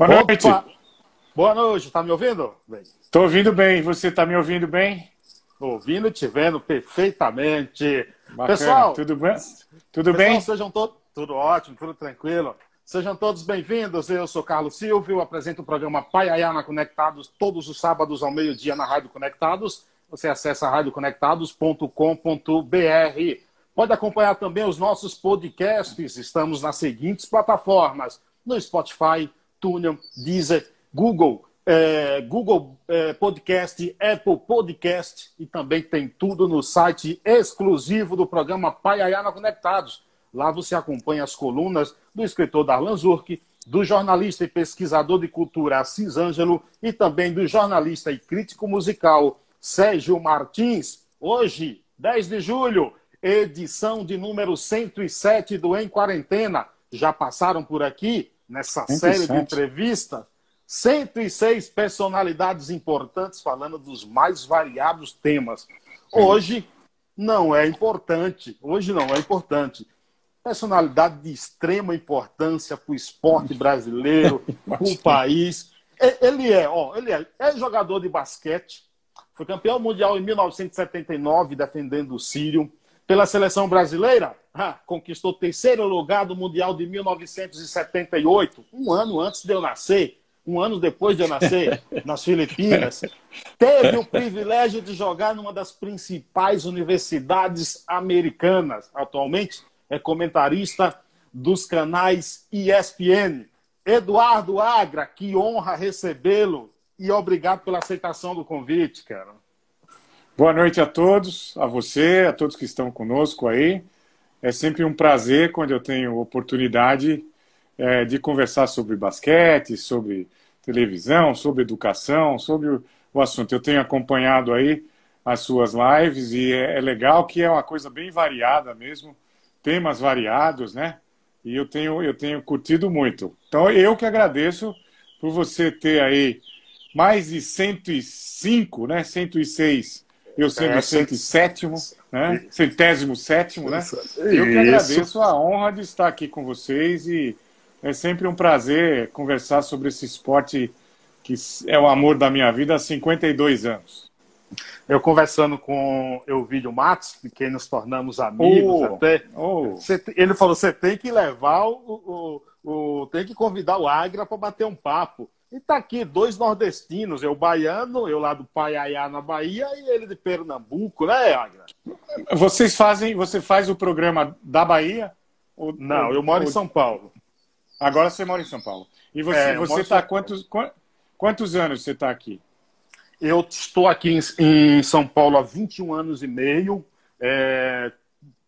Boa noite. Opa! Boa noite, tá me ouvindo? Estou ouvindo bem. Você está me ouvindo bem? Ouvindo e te vendo perfeitamente. Bacana. Pessoal, Tudo bem? Tudo bem? sejam todos... Tudo ótimo, tudo tranquilo. Sejam todos bem-vindos. Eu sou Carlos Silvio, apresento o programa Paiaiana Conectados todos os sábados ao meio-dia na Rádio Conectados. Você acessa radioconectados.com.br. Pode acompanhar também os nossos podcasts. Estamos nas seguintes plataformas: no Spotify, TuneIn, Deezer, Google Podcast, Apple Podcast, e também tem tudo no site exclusivo do programa Paiaiana Conectados. Lá você acompanha as colunas do escritor Darlan Zurk, do jornalista e pesquisador de cultura Assis Ângelo e também do jornalista e crítico musical Sérgio Martins. Hoje, 10 de julho, edição de número 107 do Em Quarentena. Já passaram por aqui, nessa 107. série de entrevistas, 106 personalidades importantes falando dos mais variados temas. Hoje não é importante. Personalidade de extrema importância para o esporte brasileiro, para o país. Ele é jogador de basquete, foi campeão mundial em 1979, defendendo o Sírio. Pela seleção brasileira, conquistou o terceiro lugar do Mundial de 1978, um ano antes de eu nascer. Um ano depois de eu nascer, nas Filipinas. Teve o privilégio de jogar numa das principais universidades americanas. Atualmente é comentarista dos canais ESPN. Eduardo Agra, que honra recebê-lo. E obrigado pela aceitação do convite, cara. Boa noite a todos, a você, a todos que estão conosco aí. É sempre um prazer quando eu tenho oportunidade de conversar sobre basquete, sobre televisão, sobre educação, sobre o assunto. Eu tenho acompanhado aí as suas lives e é legal que é uma coisa bem variada mesmo, temas variados, né? E eu tenho curtido muito. Então, eu que agradeço por você ter aí mais de 105, né? 106, eu sendo o 107º, né? 107º, né? Eu que agradeço a honra de estar aqui com vocês e é sempre um prazer conversar sobre esse esporte que é o amor da minha vida há 52 anos. Eu conversando com Elvídio Matos, de quem nos tornamos amigos até, ele falou, você tem que levar tem que convidar o Agra para bater um papo. E tá aqui, dois nordestinos, eu baiano, eu lá do Paiaiá na Bahia e ele de Pernambuco, né, Agra? Você faz o programa da Bahia? Não, eu moro em São Paulo. Agora você mora em São Paulo. E você está quantos anos você está aqui? Eu estou aqui em São Paulo há 21 anos e meio.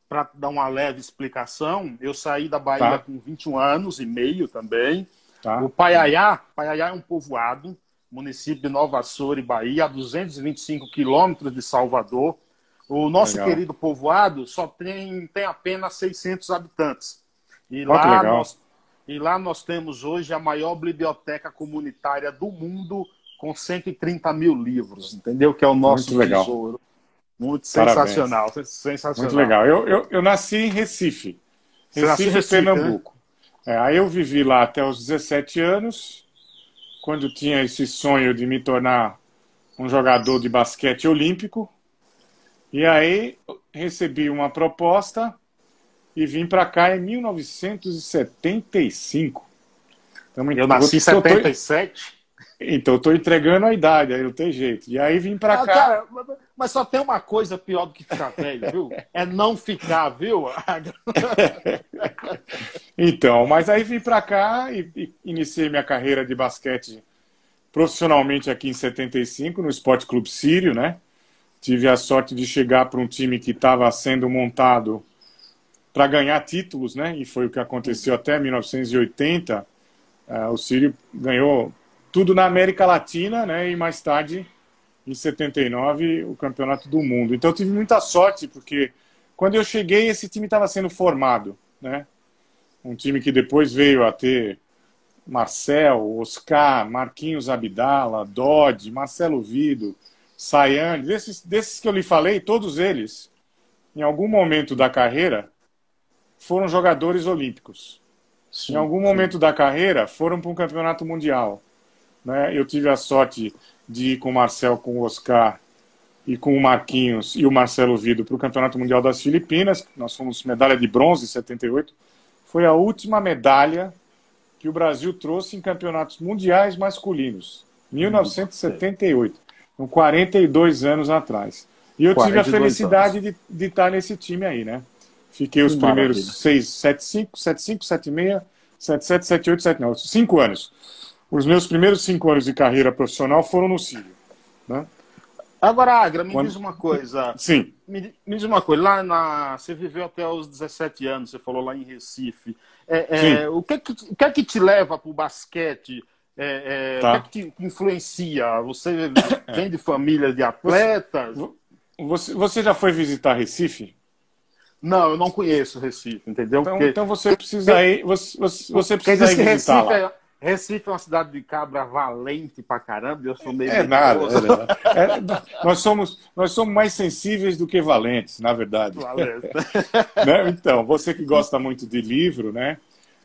Para dar uma leve explicação, eu saí da Bahia com 21 anos e meio também. O Paiaiá é um povoado, município de Nova Açores, Bahia, a 225 quilômetros de Salvador. O nosso querido povoado só tem apenas 600 habitantes. E lá nós temos hoje a maior biblioteca comunitária do mundo, com 130 mil livros, entendeu? Que é o nosso tesouro. Muito sensacional. Muito legal. Eu nasci em Recife. Recife, Pernambuco. Né? Aí eu vivi lá até os 17 anos, quando tinha esse sonho de me tornar um jogador de basquete olímpico. E aí recebi uma proposta e vim para cá em 1975. Então, eu nasci em 77. Então, eu estou entregando a idade, aí não tem jeito. E aí vim para cá. Cara, mas só tem uma coisa pior do que ficar velho, viu? É não ficar, viu? Então, mas aí vim para cá e iniciei minha carreira de basquete profissionalmente aqui em 75, no Esporte Clube Sírio, né? Tive a sorte de chegar para um time que estava sendo montado para ganhar títulos, né? E foi o que aconteceu até 1980. O Sírio ganhou tudo na América Latina, né? E mais tarde, em 79, o Campeonato do Mundo. Então eu tive muita sorte, porque quando eu cheguei, esse time estava sendo formado, né? Um time que depois veio a ter Marcel, Oscar, Marquinhos Abdala, Dodge, Marcelo Vido, Sayane. Desses que eu lhe falei, todos eles, em algum momento da carreira, foram jogadores olímpicos. Em Sim, algum sim. momento da carreira, foram para um campeonato mundial, né? Eu tive a sorte de ir com o Marcel, com o Oscar e com o Marquinhos e o Marcelo Vido para o Campeonato Mundial das Filipinas. Nós fomos medalha de bronze em 78. Foi a última medalha que o Brasil trouxe em campeonatos mundiais masculinos, Sei. 1978, com 42 anos atrás. E eu tive a 42 felicidade anos. de estar nesse time aí, né? Fiquei Que os maravilha. primeiros 6, 7-5, 7-5, 7-6, 7-7, 7-8, 7-9, 5 anos. Os meus primeiros 5 anos de carreira profissional foram no Sírio, né? Agora, Agra, me diz Quando... uma coisa. Sim, Me diz uma coisa. Você viveu até os 17 anos, você falou lá em Recife. sim, O que é que te leva para o basquete? O que é tá. que te influencia? Você vem de família de Você, atletas? você já foi visitar Recife? Não, eu não conheço Recife, entendeu? Porque Então você precisa ir, você quem precisa diz ir que visitar lá. Recife é uma cidade de cabra valente pra caramba, eu sou meio É nada, medroso. é nada. Nós somos mais sensíveis do que valentes, na verdade. Valente. Né? Então, você que gosta muito de livro, né?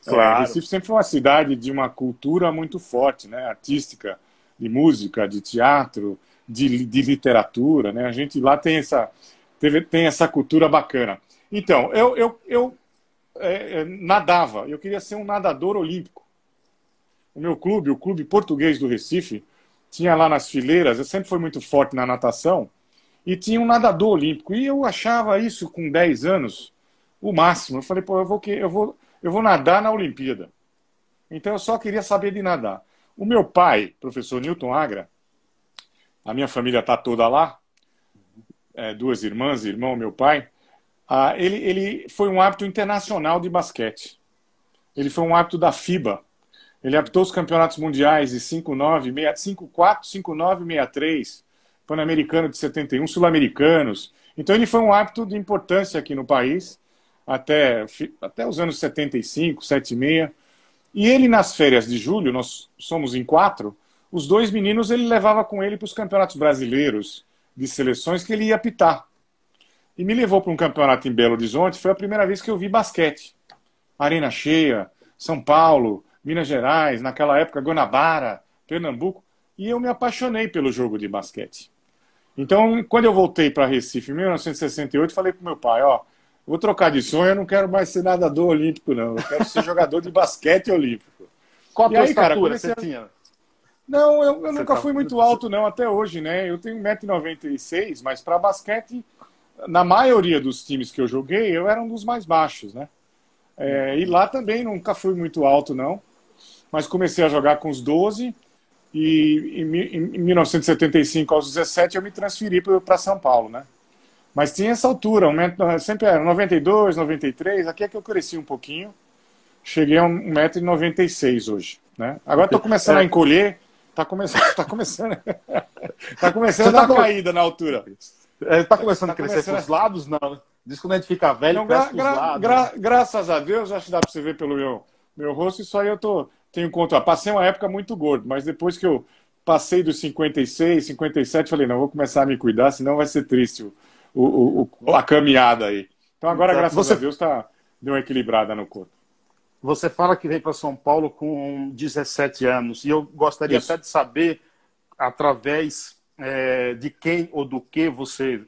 Claro. Recife sempre foi uma cidade de uma cultura muito forte, né? Artística, de música, de teatro, de literatura, né? A gente lá tem essa cultura bacana. Então, eu nadava, eu queria ser um nadador olímpico. O meu clube, o Clube Português do Recife, tinha lá nas fileiras, eu sempre fui muito forte na natação, e tinha um nadador olímpico. E eu achava isso com 10 anos o máximo. Eu falei, pô, eu vou nadar na Olimpíada. Então eu só queria saber de nadar. O meu pai, professor Newton Agra, a minha família está toda lá, duas irmãs, irmão, meu pai, ele foi um árbitro internacional de basquete. Ele foi um árbitro da FIBA. Ele apitou os campeonatos mundiais de 5-9, 5-4, 5-9, 63, Pan-Americano de 71, Sul-Americanos. Então ele foi um árbitro de importância aqui no país, até os anos 75, 76. E ele, nas férias de julho, nós somos em 4, os 2 meninos ele levava com ele para os campeonatos brasileiros de seleções que ele ia apitar. E me levou para um campeonato em Belo Horizonte, foi a primeira vez que eu vi basquete. Arena cheia, São Paulo, Minas Gerais, naquela época Guanabara, Pernambuco, e eu me apaixonei pelo jogo de basquete. Então, quando eu voltei para Recife em 1968, falei para o meu pai, ó, vou trocar de sonho, eu não quero mais ser nadador olímpico, não, eu quero ser jogador de basquete olímpico. Qual a E tua aí, cara, estatura comecei você a... tinha? Não, eu Você nunca tá... fui muito alto, não, até hoje, né? Eu tenho 1,96 m, mas para basquete, na maioria dos times que eu joguei, eu era um dos mais baixos, né? E lá também nunca fui muito alto, não. Mas comecei a jogar com os 12 e em 1975, aos 17, eu me transferi para São Paulo, né? Mas tinha essa altura, sempre era 92, 93, aqui é que eu cresci um pouquinho, cheguei a 1,96 m hoje, né? Agora estou começando a É, encolher, tá começando você a dar tá, uma caída na altura. tá começando a Tá crescer para começando os lados? Não, né? Diz que quando a gente fica velho, Não, cresce para os lados, né? graças a Deus, acho que dá para você ver pelo meu rosto, isso aí tenho conta. Passei uma época muito gordo, mas depois que eu passei dos 56, 57, falei, não, vou começar a me cuidar, senão vai ser triste a caminhada aí. Então agora, Tá. graças a Deus, deu uma equilibrada no corpo. Você fala que veio para São Paulo com 17 anos, e eu gostaria até Isso. de saber, através de quem ou do que você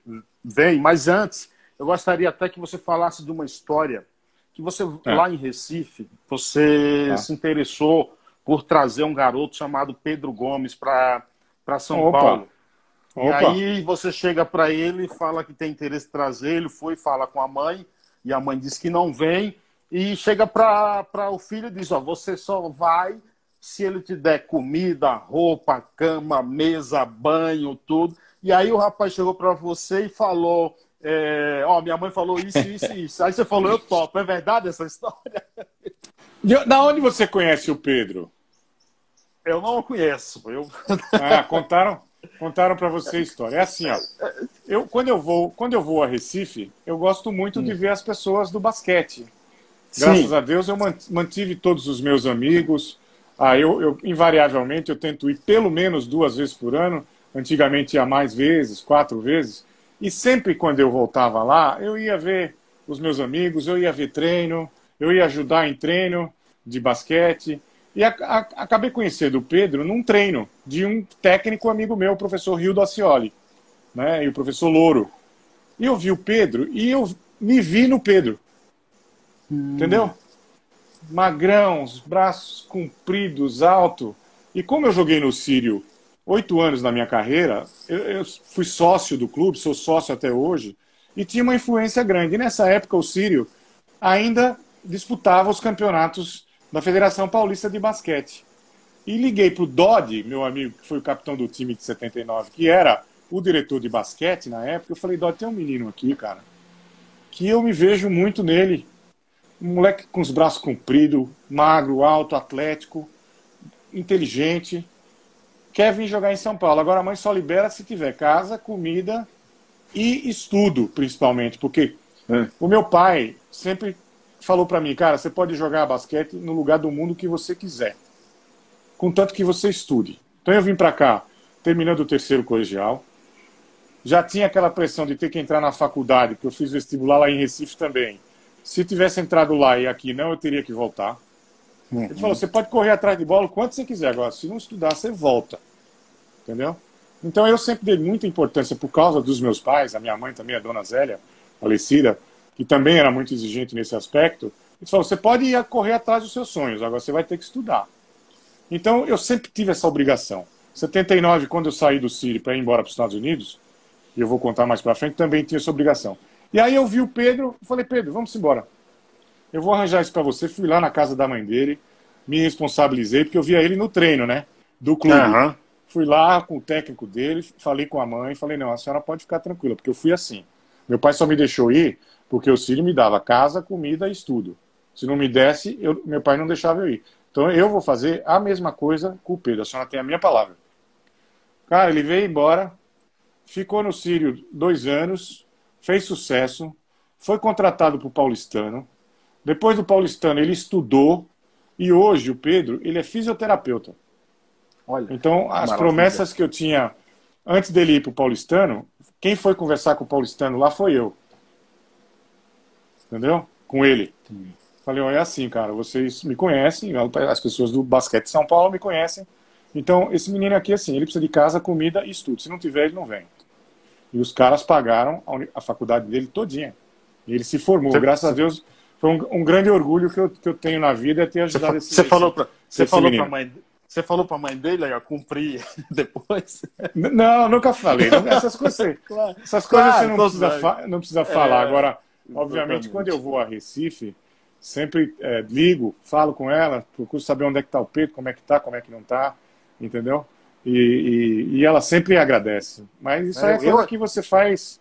vem, mas antes, eu gostaria até que você falasse de uma história que você, É, lá em Recife, você tá. se interessou por trazer um garoto chamado Pedro Gomes para São Opa, Paulo. E opa. aí você chega para ele e fala que tem interesse em trazer, ele foi falar com a mãe, e a mãe diz que não vem, e chega para o filho e diz, ó, você só vai se ele te der comida, roupa, cama, mesa, banho, tudo. E aí o rapaz chegou para você e falou, ó, minha mãe falou isso, isso e isso. Aí você falou, eu topo. É verdade essa história? Da onde você conhece o Pedro? Eu não o conheço. Contaram para você a história. É assim, ó. Quando eu vou a Recife, eu gosto muito de ver as pessoas do basquete. Graças Sim. a Deus eu mantive todos os meus amigos. Invariavelmente eu tento ir pelo menos 2 vezes por ano. Antigamente ia mais vezes, 4 vezes. E sempre quando eu voltava lá, eu ia ver os meus amigos, eu ia ver treino, eu ia ajudar em treino de basquete. E acabei conhecendo o Pedro num treino de um técnico amigo meu, o professor Rildo Ascioli, né? E o professor Louro. E eu vi o Pedro e eu me vi no Pedro. Entendeu? Magrão, os braços compridos, alto. E como eu joguei no Sírio 8 anos na minha carreira, eu fui sócio do clube, sou sócio até hoje, e tinha uma influência grande. E nessa época o Sírio ainda disputava os campeonatos da Federação Paulista de Basquete. E liguei para o Dodi, meu amigo, que foi o capitão do time de 79, que era o diretor de basquete na época. Eu falei, Dodi, tem um menino aqui, cara, que eu me vejo muito nele. Um moleque com os braços compridos, magro, alto, atlético, inteligente. Quer vir jogar em São Paulo. Agora a mãe só libera se tiver casa, comida e estudo, principalmente. Porque o meu pai sempre falou para mim, cara, você pode jogar basquete no lugar do mundo que você quiser, contanto que você estude. Então eu vim para cá, terminando o terceiro colegial. Já tinha aquela pressão de ter que entrar na faculdade, porque eu fiz vestibular lá em Recife também. Se tivesse entrado lá e aqui não, eu teria que voltar. Ele falou, você pode correr atrás de bola o quanto você quiser, agora se não estudar, você volta. Entendeu? Então eu sempre dei muita importância, por causa dos meus pais, a minha mãe também, a dona Zélia, falecida, que também era muito exigente nesse aspecto. Ele falou, você pode ir correr atrás dos seus sonhos, agora você vai ter que estudar. Então eu sempre tive essa obrigação. Em 79, quando eu saí do Sírio para ir embora para os Estados Unidos, e eu vou contar mais para frente, também tinha essa obrigação. E aí eu vi o Pedro, falei, Pedro, vamos embora. Eu vou arranjar isso para você. Fui lá na casa da mãe dele, me responsabilizei, porque eu via ele no treino, né, do clube. Fui lá com o técnico dele, falei com a mãe, falei, não, a senhora pode ficar tranquila, porque eu fui assim. Meu pai só me deixou ir porque o Sírio me dava casa, comida e estudo. Se não me desse, meu pai não deixava eu ir. Então eu vou fazer a mesma coisa com o Pedro. A senhora tem a minha palavra. Cara, ele veio embora, ficou no Sírio 2 anos, fez sucesso, foi contratado para o Paulistano. Depois do Paulistano, ele estudou e hoje o Pedro, ele é fisioterapeuta. Olha, então, as promessas que eu tinha antes dele ir para o Paulistano, quem foi conversar com o Paulistano lá foi eu. Entendeu? Com ele. Falei, olha, é assim, cara, vocês me conhecem, as pessoas do basquete de São Paulo me conhecem. Então, esse menino aqui, assim, ele precisa de casa, comida e estudo. Se não tiver, ele não vem. E os caras pagaram a faculdade dele todinha. E ele se formou. Graças a Deus, foi um grande orgulho que eu tenho na vida é ter ajudado esse menino. Você falou para a mãe dele, aí, cumprir depois? Não, nunca falei. Essas coisas, essas coisas você não precisa falar. Agora, obviamente, quando eu vou a Recife, sempre ligo, falo com ela, procuro saber onde é que está o Pedro, como é que não está, entendeu? E ela sempre agradece. Mas isso aí é coisa que você faz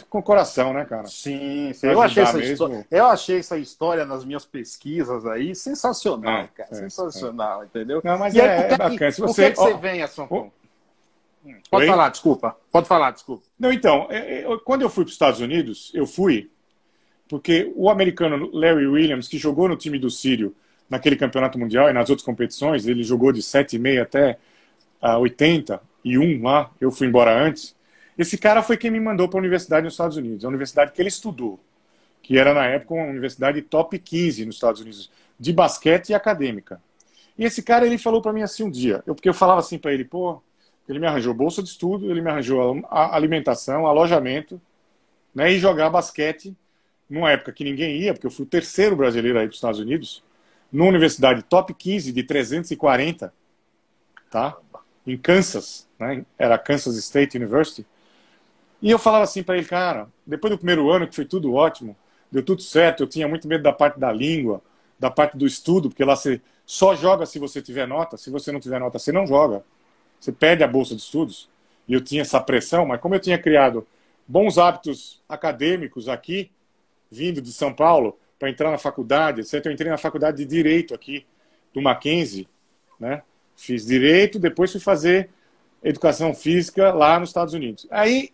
com o coração, né, cara? Sim. Eu achei essa história nas minhas pesquisas aí sensacional, cara. Sensacional, entendeu? Não, mas é bacana. Por que você vem a São Paulo? Pode falar, desculpa. Não, então, quando eu fui para os Estados Unidos, eu fui porque o americano Larry Williams, que jogou no time do Sírio naquele campeonato mundial e nas outras competições, ele jogou de 7,5 até 81 lá, eu fui embora antes. Esse cara foi quem me mandou para a universidade nos Estados Unidos, a universidade que ele estudou, que era na época uma universidade top 15 nos Estados Unidos, de basquete e acadêmica. E esse cara, ele falou para mim assim um dia, porque eu falava assim para ele, pô, ele me arranjou bolsa de estudo, ele me arranjou a alimentação, alojamento, né, e jogar basquete numa época que ninguém ia, porque eu fui o terceiro brasileiro aí para os Estados Unidos, numa universidade top 15 de 340, tá? Em Kansas, né? Era Kansas State University. E eu falava assim para ele, cara, depois do primeiro ano, que foi tudo ótimo, deu tudo certo, eu tinha muito medo da parte da língua, da parte do estudo, porque lá você só joga se você tiver nota, se você não tiver nota, você não joga. Você perde a bolsa de estudos. E eu tinha essa pressão, mas como eu tinha criado bons hábitos acadêmicos aqui, vindo de São Paulo, para entrar na faculdade, etc., eu entrei na faculdade de Direito aqui, do Mackenzie, né? Fiz Direito, depois fui fazer Educação Física lá nos Estados Unidos. Aí,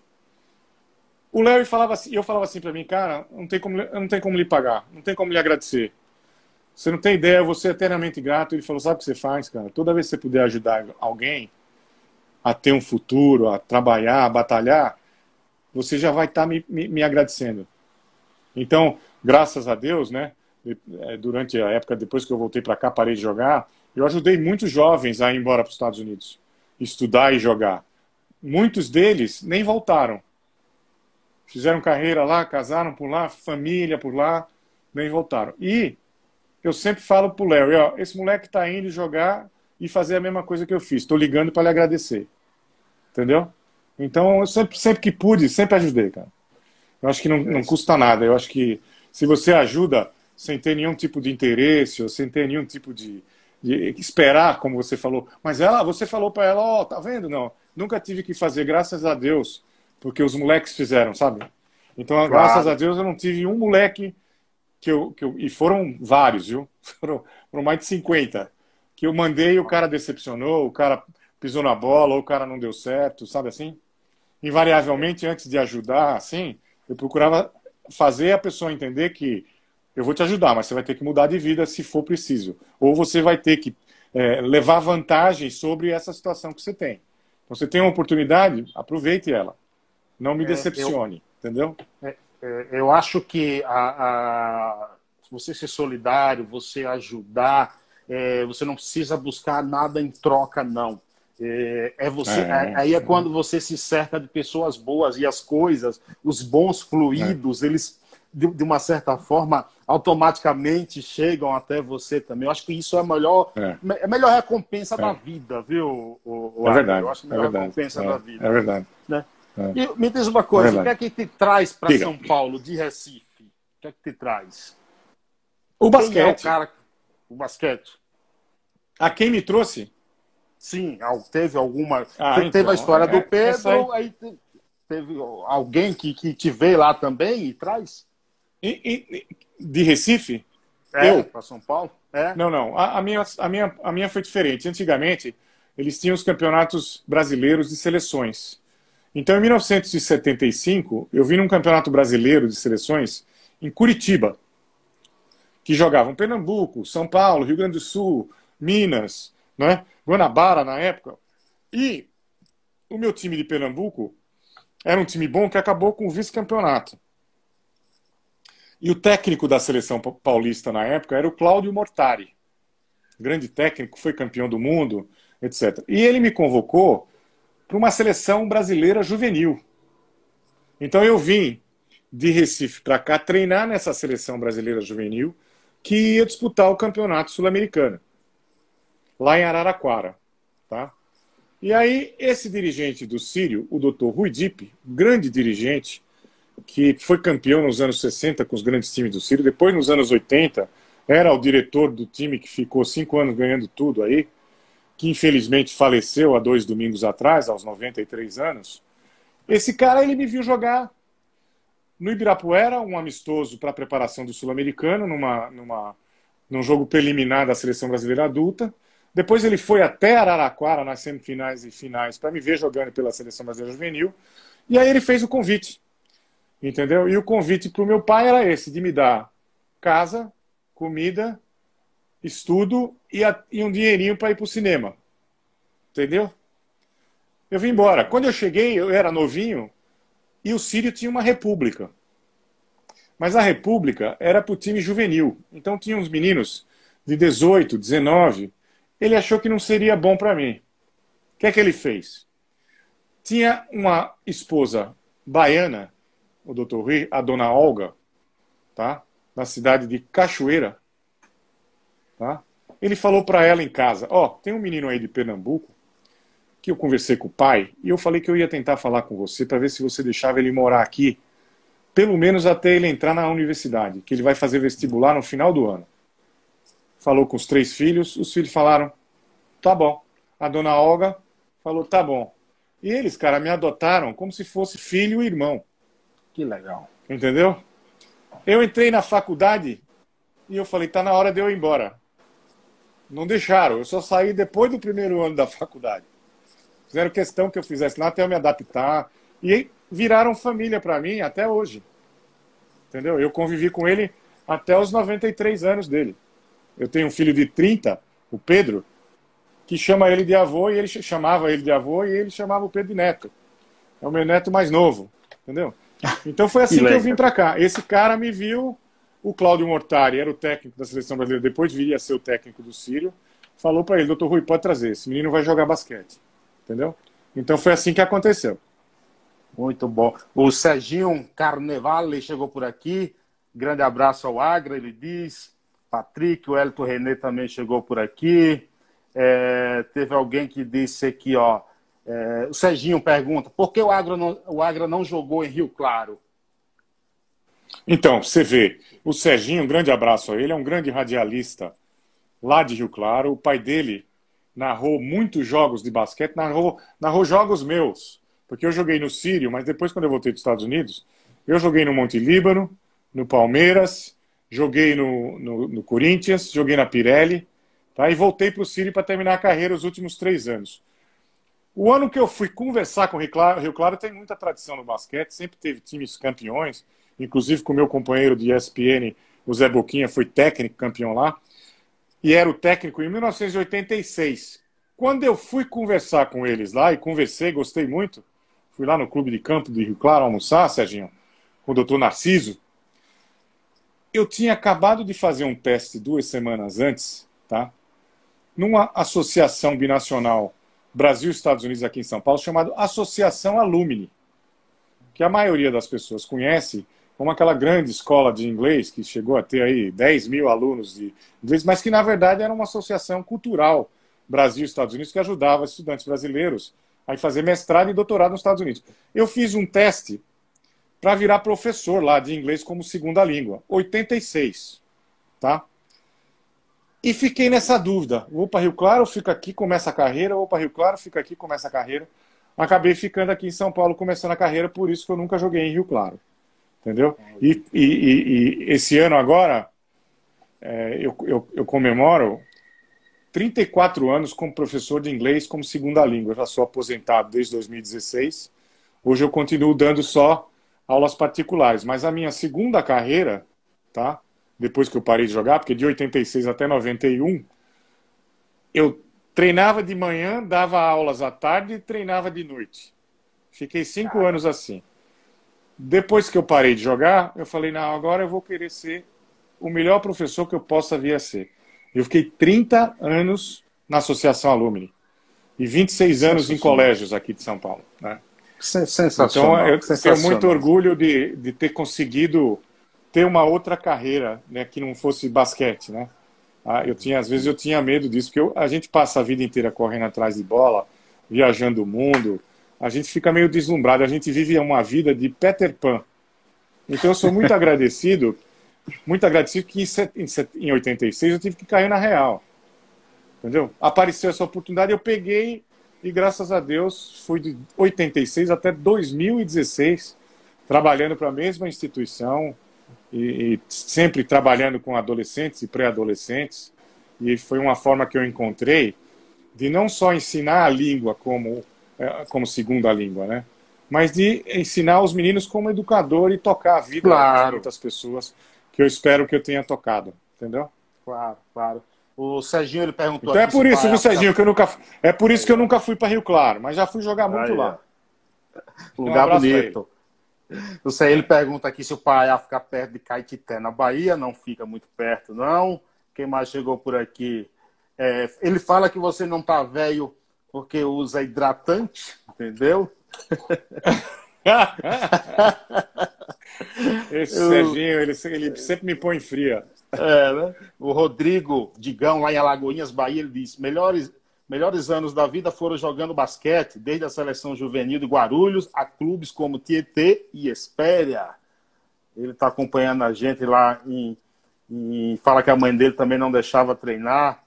o Larry falava assim, eu falava assim para mim, cara, não tem como lhe pagar, não tem como lhe agradecer. Você não tem ideia, você é eternamente grato. Ele falou, sabe o que você faz, cara? Toda vez que você puder ajudar alguém a ter um futuro, a trabalhar, a batalhar, você já vai estar me agradecendo. Então, graças a Deus, né? durante a época, depois que eu voltei para cá, parei de jogar, eu ajudei muitos jovens a ir embora para os Estados Unidos, estudar e jogar. Muitos deles nem voltaram. Fizeram carreira lá, casaram por lá, família por lá, nem voltaram. E eu sempre falo pro Larry, ó, esse moleque tá indo jogar e fazer a mesma coisa que eu fiz. Estou ligando para lhe agradecer. Entendeu? Então, eu sempre que pude, sempre ajudei, cara. Eu acho que não custa nada. Eu acho que se você ajuda sem ter nenhum tipo de interesse, ou sem ter nenhum tipo de esperar, como você falou. Mas você falou para ela, ó, tá vendo? Não, nunca tive que fazer, graças a Deus, porque os moleques fizeram, sabe? Então, Claro. graças a Deus, eu não tive um moleque e foram vários, viu? Foram mais de 50, que eu mandei e o cara decepcionou, o cara pisou na bola, ou o cara não deu certo, sabe assim? Invariavelmente, antes de ajudar, assim, eu procurava fazer a pessoa entender que eu vou te ajudar, mas você vai ter que mudar de vida se for preciso. Ou você vai ter que levar vantagem sobre essa situação que você tem. Então, você tem uma oportunidade, aproveite ela. Não me decepcione, entendeu? Eu acho que você ser solidário, você ajudar, você não precisa buscar nada em troca, não. Aí é quando você se cerca de pessoas boas e as coisas, os bons fluidos, eles, de uma certa forma, automaticamente chegam até você também. Eu acho que isso é a melhor recompensa da vida, viu? É verdade. Eu acho a melhor recompensa da vida. É verdade. Né? E me diz uma coisa, o que é que te traz para São Paulo, de Recife? O que é que te traz? O basquete. O basquete. A quem me trouxe? Sim, teve alguma... teve a história do Pedro, aí teve alguém que te veio lá também e traz? De Recife? Para São Paulo? Não. A minha foi diferente. Antigamente, eles tinham os campeonatos brasileiros de seleções. Então, em 1975, eu vim num campeonato brasileiro de seleções em Curitiba, que jogavam Pernambuco, São Paulo, Rio Grande do Sul, Minas, né? Guanabara na época. E o meu time de Pernambuco era um time bom que acabou com o vice-campeonato. E o técnico da seleção paulista na época era o Cláudio Mortari. Grande técnico, foi campeão do mundo, etc. E ele me convocou para uma seleção brasileira juvenil. Então eu vim de Recife para cá treinar nessa seleção brasileira juvenil que ia disputar o campeonato sul-americano, lá em Araraquara. Tá? E aí esse dirigente do Sírio, o Dr. Rui Dipp, grande dirigente, que foi campeão nos anos 60 com os grandes times do Sírio, depois nos anos 80 era o diretor do time que ficou 5 anos ganhando tudo aí, que infelizmente faleceu há 2 domingos atrás, aos 93 anos. Esse cara, ele me viu jogar no Ibirapuera, um amistoso para a preparação do Sul-Americano, num jogo preliminar da Seleção Brasileira Adulta. Depois ele foi até Araraquara, nas semifinais e finais, para me ver jogando pela Seleção Brasileira Juvenil. E aí ele fez o convite, entendeu? E o convite para o meu pai era esse, de me dar casa, comida, estudo e um dinheirinho para ir para o cinema. Entendeu? Eu vim embora. Quando eu cheguei, eu era novinho e o Sírio tinha uma república. Mas a república era para o time juvenil. Então tinha uns meninos de 18, 19. Ele achou que não seria bom para mim. O que é que ele fez? Tinha uma esposa baiana, o Dr. Rui, a dona Olga, tá? Na cidade de Cachoeira. Tá? Ele falou para ela em casa, tem um menino aí de Pernambuco que eu conversei com o pai e eu falei que eu ia tentar falar com você para ver se você deixava ele morar aqui, pelo menos até ele entrar na universidade, que ele vai fazer vestibular no final do ano. Falou com os 3 filhos, os filhos falaram, tá bom. A dona Olga falou, tá bom. E eles, cara, me adotaram como se fosse filho e irmão. Que legal. Entendeu? Eu entrei na faculdade e eu falei, tá na hora de eu ir embora. Não deixaram, eu só saí depois do primeiro ano da faculdade. Fizeram questão que eu fizesse lá até eu me adaptar. E viraram família para mim até hoje. Entendeu? Eu convivi com ele até os 93 anos dele. Eu tenho um filho de 30, o Pedro, que chama ele de avô, e ele chamava ele de avô, e ele chamava o Pedro de neto. É o meu neto mais novo. Entendeu? Então foi assim que eu vim para cá. Esse cara me viu O Cláudio Mortari era o técnico da seleção brasileira, depois viria a ser o técnico do Sírio, falou para ele, doutor Rui, pode trazer, esse menino vai jogar basquete. Entendeu? Então foi assim que aconteceu. Muito bom. O Serginho Carnevale chegou por aqui. Grande abraço ao Agra, ele diz. Patrick, o Elton René também chegou por aqui. Teve alguém que disse aqui, ó. O Serginho pergunta, por que o Agra não jogou em Rio Claro? Então, você vê, o Serginho, um grande abraço a ele, é um grande radialista lá de Rio Claro. O pai dele narrou muitos jogos de basquete, narrou jogos meus, porque eu joguei no Sírio, mas depois, quando eu voltei dos Estados Unidos, eu joguei no Monte Líbano, no Palmeiras, joguei no Corinthians, joguei na Pirelli, tá? E voltei para o Sírio para terminar a carreira os últimos 3 anos. O ano que eu fui conversar com o Rio Claro tem muita tradição no basquete, sempre teve times campeões, inclusive com o meu companheiro de ESPN, o Zé Boquinha, foi técnico campeão lá, e era o técnico em 1986. Quando eu fui conversar com eles lá, e conversei, gostei muito, fui lá no Clube de Campo de Rio Claro almoçar, Serginho, com o doutor Narciso, eu tinha acabado de fazer um teste 2 semanas antes, tá? Numa associação binacional Brasil-Estados Unidos aqui em São Paulo, chamada Associação Alumni, que a maioria das pessoas conhece como aquela grande escola de inglês que chegou a ter aí 10 mil alunos de inglês, mas que na verdade era uma associação cultural Brasil-Estados Unidos que ajudava estudantes brasileiros a fazer mestrado e doutorado nos Estados Unidos. Eu fiz um teste para virar professor lá de inglês como segunda língua, 86, tá? E fiquei nessa dúvida. Vou para Rio Claro, fico aqui, começa a carreira, vou para Rio Claro, fico aqui, começa a carreira. Acabei ficando aqui em São Paulo, começando a carreira, por isso que eu nunca joguei em Rio Claro. Entendeu? E esse ano agora, eu comemoro 34 anos como professor de inglês como segunda língua. Eu já sou aposentado desde 2016. Hoje eu continuo dando só aulas particulares. Mas a minha segunda carreira, tá? Depois que eu parei de jogar, porque de 86 até 91, eu treinava de manhã, dava aulas à tarde e treinava de noite. Fiquei 5 anos assim. Depois que eu parei de jogar, eu falei, não, agora eu vou querer ser o melhor professor que eu possa vir a ser. Eu fiquei 30 anos na Associação Alumni e 26 anos em colégios aqui de São Paulo. Né? Sensacional. Então, eu tenho muito orgulho de ter conseguido ter uma outra carreira, né, que não fosse basquete, né? Às vezes eu tinha medo disso, porque a gente passa a vida inteira correndo atrás de bola, viajando o mundo, a gente fica meio deslumbrado, a gente vive uma vida de Peter Pan. Então eu sou muito agradecido que em 86 eu tive que cair na real. Entendeu? Apareceu essa oportunidade, eu peguei e graças a Deus fui de 86 até 2016 trabalhando para a mesma instituição, e sempre trabalhando com adolescentes e pré-adolescentes, e foi uma forma que eu encontrei de não só ensinar a língua como segunda língua, né? Mas de ensinar os meninos como educador e tocar a vida de muitas pessoas, que eu espero que eu tenha tocado, entendeu? Claro, claro. O Serginho, ele perguntou então aqui, é por isso, viu, Serginho, por isso que eu nunca fui para Rio Claro, mas já fui jogar muito lá. Lugar bonito. O Serginho, ele pergunta aqui se o Paiá fica perto de Caetité, na Bahia. Não fica muito perto, não. Quem mais chegou por aqui? Ele fala que você não tá velho porque usa hidratante, entendeu? Esse Serginho, ele sempre me põe fria. Né? O Rodrigo Digão, lá em Alagoinhas, Bahia, ele diz: melhores anos da vida foram jogando basquete, desde a seleção juvenil de Guarulhos a clubes como Tietê e Espéria. Ele está acompanhando a gente lá e fala que a mãe dele também não deixava treinar.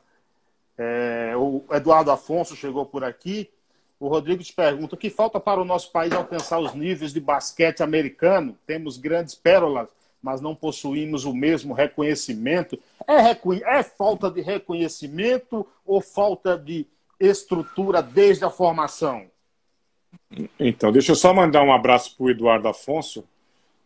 O Eduardo Afonso chegou por aqui. O Rodrigo te pergunta: o que falta para o nosso país alcançar os níveis de basquete americano? Temos grandes pérolas, mas não possuímos o mesmo reconhecimento. É falta de reconhecimento ou falta de estrutura desde a formação? Então, deixa eu só mandar um abraço para o Eduardo Afonso,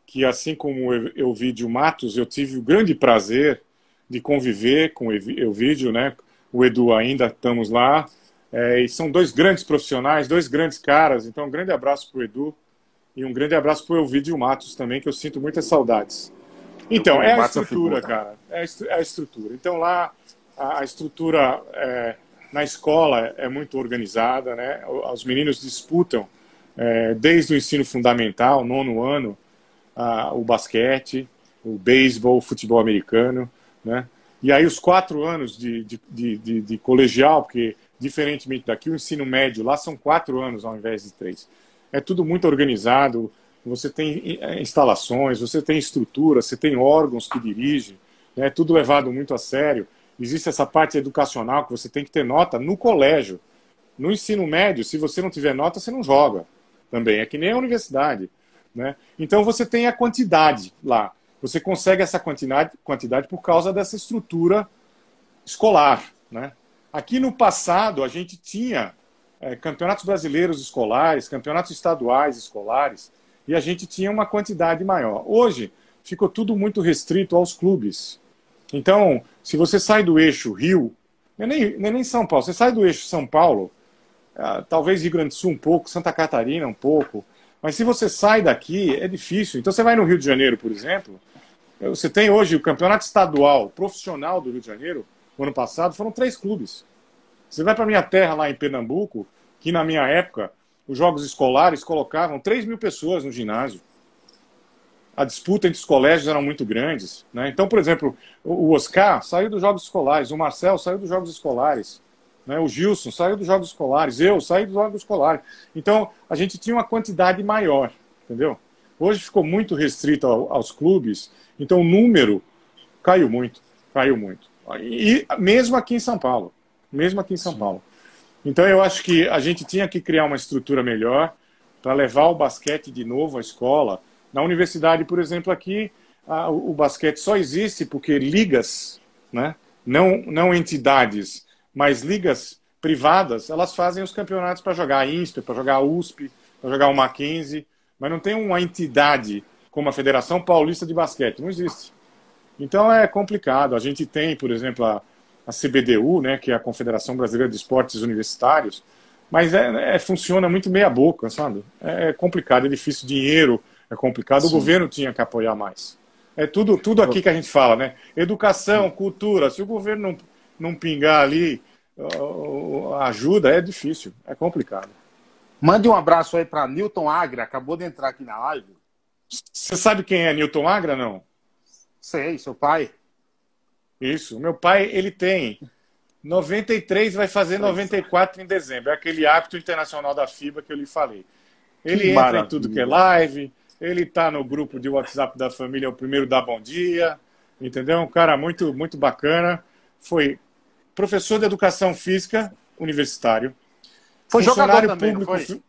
que assim como o Elvídio Matos, eu tive o grande prazer de conviver com o Elvídio, né? O Edu ainda estamos lá. E são 2 grandes profissionais, 2 grandes caras. Então, um grande abraço para o Edu e um grande abraço para o Elvídio Matos também, que eu sinto muitas saudades. Então, é a estrutura, cara. É a estrutura. Então, lá, a estrutura na escola é muito organizada, né? Os meninos disputam, desde o ensino fundamental, 9º ano, o basquete, o beisebol, o futebol americano, né? E aí, os 4 anos de colegial, porque, diferentemente daqui, o ensino médio lá são 4 anos ao invés de 3. É tudo muito organizado. Você tem instalações, você tem estrutura, você tem órgãos que dirigem, né? Tudo levado muito a sério. Existe essa parte educacional que você tem que ter nota no colégio. No ensino médio, se você não tiver nota, você não joga também. É que nem a universidade, né? Então você tem a quantidade lá. Você consegue essa quantidade por causa dessa estrutura escolar, né? Aqui no passado, a gente tinha campeonatos brasileiros escolares, campeonatos estaduais escolares, e a gente tinha uma quantidade maior. Hoje, ficou tudo muito restrito aos clubes. Então, se você sai do eixo Rio, não é nem São Paulo, você sai do eixo São Paulo, talvez Rio Grande do Sul um pouco, Santa Catarina um pouco, mas se você sai daqui, é difícil. Então, você vai no Rio de Janeiro, por exemplo, você tem hoje o campeonato estadual profissional do Rio de Janeiro, no ano passado, foram 3 clubes. Você vai para a minha terra, lá em Pernambuco, que na minha época, os jogos escolares colocavam 3.000 pessoas no ginásio. A disputa entre os colégios era muito grandes, né? Então, por exemplo, o Oscar saiu dos jogos escolares, o Marcel saiu dos jogos escolares, né? O Gilson saiu dos jogos escolares, eu saí dos jogos escolares. Então, a gente tinha uma quantidade maior, entendeu? Hoje ficou muito restrito aos clubes, então o número caiu muito, caiu muito. E mesmo aqui em São Paulo. Mesmo aqui em São Paulo. Então eu acho que a gente tinha que criar uma estrutura melhor para levar o basquete de novo à escola. Na universidade, por exemplo, aqui, o basquete só existe porque ligas, né? Não entidades, mas ligas privadas, elas fazem os campeonatos para jogar a INSPER, para jogar a USP, para jogar o Mackenzie, mas não tem uma entidade como a Federação Paulista de Basquete. Não existe. Então é complicado. A gente tem, por exemplo, a CBDU, né, que é a Confederação Brasileira de Esportes Universitários, mas funciona muito meia boca, sabe? É complicado, é difícil, dinheiro é complicado, o governo tinha que apoiar mais. É tudo aqui que a gente fala, né? Educação, cultura, se o governo não pingar ali ajuda, é difícil, é complicado. Mande um abraço aí para Newton Agra, acabou de entrar aqui na live. Você sabe quem é Newton Agra, não? Sei, seu pai. Isso. Meu pai, ele tem 93, vai fazer 94 em dezembro. É aquele árbitro internacional da FIBA que eu lhe falei. Ele entra em tudo que é live, ele está no grupo de WhatsApp da família, é o primeiro da Bom Dia, entendeu? Um cara muito, muito bacana. Foi professor de educação física universitário. Foi jogador também, público, não foi?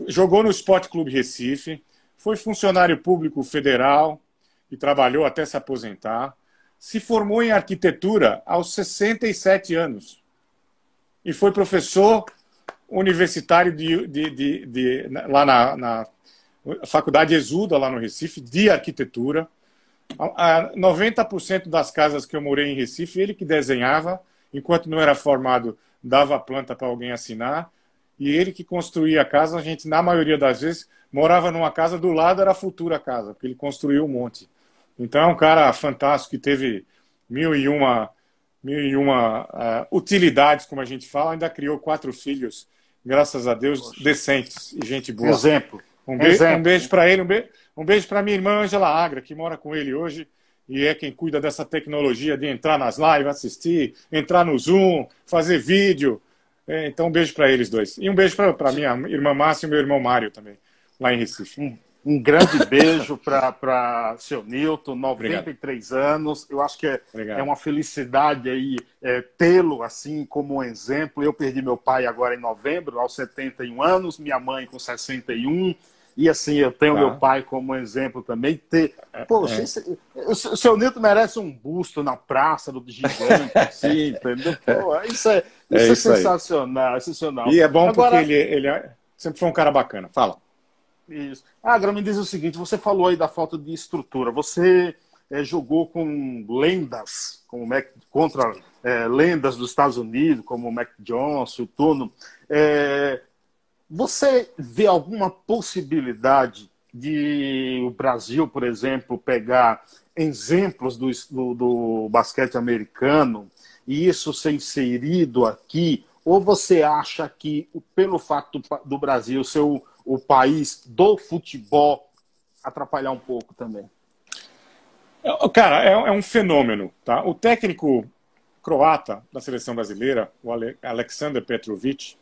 Jogou no Sport Clube Recife. Foi funcionário público federal e trabalhou até se aposentar. Se formou em arquitetura aos 67 anos. E foi professor universitário lá na Faculdade Exuda, lá no Recife, de arquitetura. 90% das casas que eu morei em Recife, ele que desenhava, enquanto não era formado, dava a planta para alguém assinar. E ele que construía a casa, a gente, na maioria das vezes, morava numa casa, do lado era a futura casa, porque ele construiu um monte. Então é um cara fantástico que teve mil e uma utilidades, como a gente fala, ainda criou 4 filhos, graças a Deus, decentes e gente boa. Exemplo. Um beijo para ele, um beijo para minha irmã Angela Agra, que mora com ele hoje e é quem cuida dessa tecnologia de entrar nas lives, assistir, entrar no Zoom, fazer vídeo. Então um beijo para eles dois. E um beijo para minha irmã Márcia e meu irmão Mário também, lá em Recife. Um grande beijo para seu Newton, 93 Obrigado. Anos. Eu acho que é uma felicidade aí tê-lo assim como um exemplo. Eu perdi meu pai agora em novembro, aos 71 anos, minha mãe com 61. E assim, eu tenho meu pai como exemplo também. Poxa, o seu Newton merece um busto na praça do gigante, assim, entendeu? Pô, isso é sensacional, sensacional. E é bom agora, porque ele sempre foi um cara bacana. Fala. Isso. Agra, me diz o seguinte, você falou aí da falta de estrutura. Você jogou com lendas, contra lendas dos Estados Unidos, como o Mac Johnson, o Turno. Você vê alguma possibilidade de o Brasil, por exemplo, pegar exemplos do basquete americano e isso ser inserido aqui? Ou você acha que, pelo fato do Brasil ser o país do futebol, atrapalhar um pouco também? Cara, é um fenômeno, tá? O técnico croata da seleção brasileira, o Aleksandar Petrovic,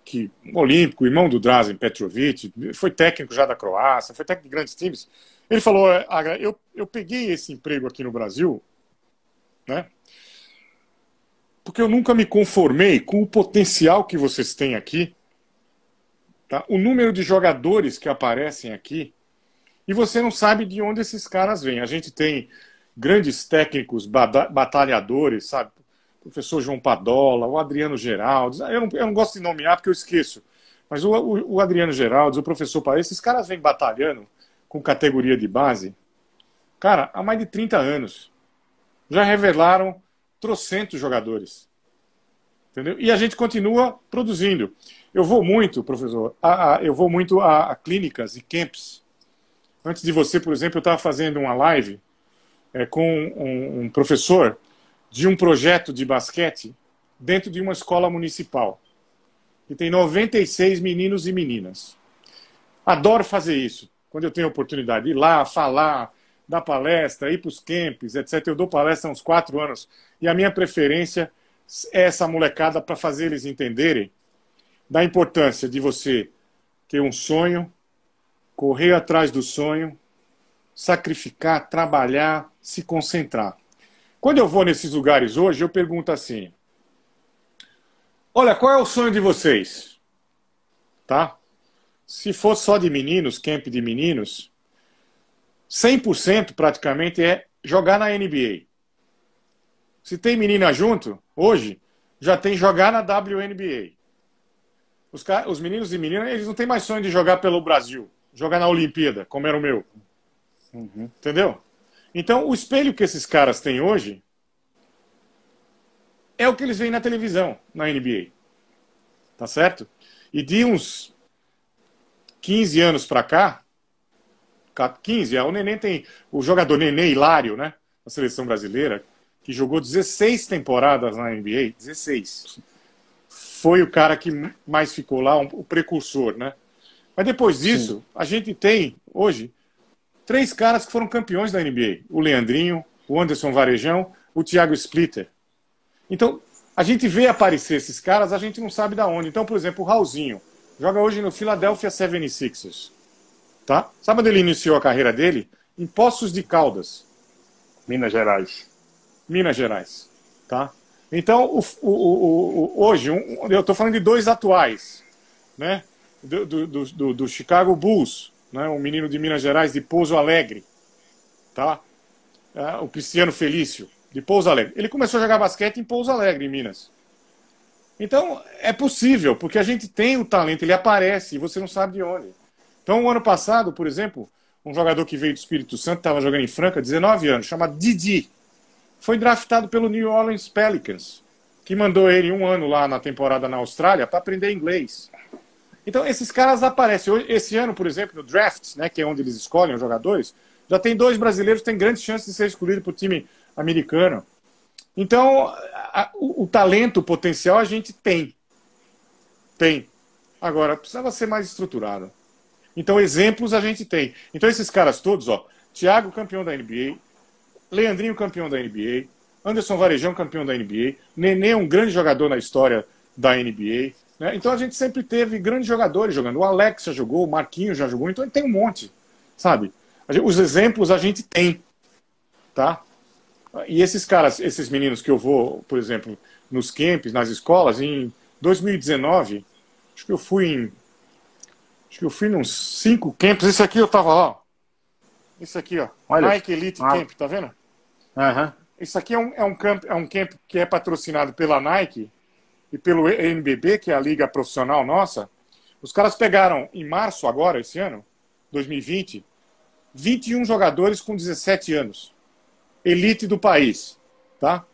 que olímpico, irmão do Drazen Petrovic, foi técnico já da Croácia, foi técnico de grandes times. Ele falou: eu peguei esse emprego aqui no Brasil, né? Porque eu nunca me conformei com o potencial que vocês têm aqui, tá? O número de jogadores que aparecem aqui, e você não sabe de onde esses caras vêm. A gente tem grandes técnicos, batalhadores, sabe? O professor João Padola, o Adriano Geraldes. Eu não gosto de nomear porque eu esqueço. Mas o Adriano Geraldes, o professor Padola, esses caras vêm batalhando com categoria de base, cara, há mais de 30 anos. Já revelaram trocentos jogadores. Entendeu? E a gente continua produzindo. Eu vou muito, professor, eu vou muito a clínicas e camps. Antes de você, por exemplo, eu estava fazendo uma live com um professor de um projeto de basquete dentro de uma escola municipal. Que tem 96 meninos e meninas. Adoro fazer isso. Quando eu tenho a oportunidade de ir lá, falar, dar palestra, ir para os camps, etc. Eu dou palestra há uns 4 anos. E a minha preferência é essa molecada para fazer eles entenderem da importância de você ter um sonho, correr atrás do sonho, sacrificar, trabalhar, se concentrar. Quando eu vou nesses lugares hoje, eu pergunto assim: olha, qual é o sonho de vocês? Tá? Se for só de meninos, camp de meninos, 100% praticamente é jogar na NBA. Se tem menina junto, hoje, já tem jogar na WNBA. Os meninos e meninas, eles não têm mais sonho de jogar pelo Brasil, jogar na Olimpíada, como era o meu. Uhum. Entendeu? Então, o espelho que esses caras têm hoje é o que eles veem na televisão, na NBA. Tá certo? E de uns 15 anos pra cá, 15, o Neném tem o jogador Neném Hilário, né? Da seleção brasileira, que jogou 16 temporadas na NBA, 16. Foi o cara que mais ficou lá, o precursor, né? Mas depois disso, sim, a gente tem, hoje, 3 caras que foram campeões da NBA. O Leandrinho, o Anderson Varejão, o Thiago Splitter. Então, a gente vê aparecer esses caras, a gente não sabe de onde. Então, por exemplo, o Raulzinho joga hoje no Philadelphia 76ers. Tá? Sabe onde ele iniciou a carreira dele? Em Poços de Caldas. Minas Gerais. Minas Gerais. Tá? Então, hoje, eu estou falando de 2 atuais, né? Do Chicago Bulls, né? Um menino de Minas Gerais, de Pouso Alegre. Tá? O Cristiano Felício, de Pouso Alegre. Ele começou a jogar basquete em Pouso Alegre, em Minas. Então, é possível, porque a gente tem o talento, ele aparece e você não sabe de onde. Então, o ano passado, por exemplo, um jogador que veio do Espírito Santo, estava jogando em Franca, 19 anos, chamado Didi, foi draftado pelo New Orleans Pelicans, que mandou ele 1 ano lá na temporada na Austrália para aprender inglês. Então, esses caras aparecem. Esse ano, por exemplo, no draft, né, que é onde eles escolhem os jogadores, já tem 2 brasileiros que têm grandes chances de ser escolhidos para o time americano. Então, o talento, o potencial a gente tem. Tem. Agora, precisava ser mais estruturado. Então, exemplos a gente tem. Então, esses caras todos, ó, Thiago, campeão da NBA, Leandrinho, campeão da NBA, Anderson Varejão, campeão da NBA, Nenê, um grande jogador na história da NBA. Né? Então, a gente sempre teve grandes jogadores jogando. O Alex já jogou, o Marquinhos já jogou, então tem um monte, sabe? Os exemplos a gente tem, tá? E esses caras, esses meninos que eu vou, por exemplo, nos camps, nas escolas, em 2019, acho que eu fui nos 5 camps. Esse aqui eu tava lá, ó. Esse aqui, ó. Olha. Nike Elite Camp, tá vendo? Uhum. Isso aqui é um camp que é patrocinado pela Nike e pelo NBB, que é a liga profissional nossa. Os caras pegaram, em março agora, esse ano, 2020, 21 jogadores com 17 anos. Elite do país, tá?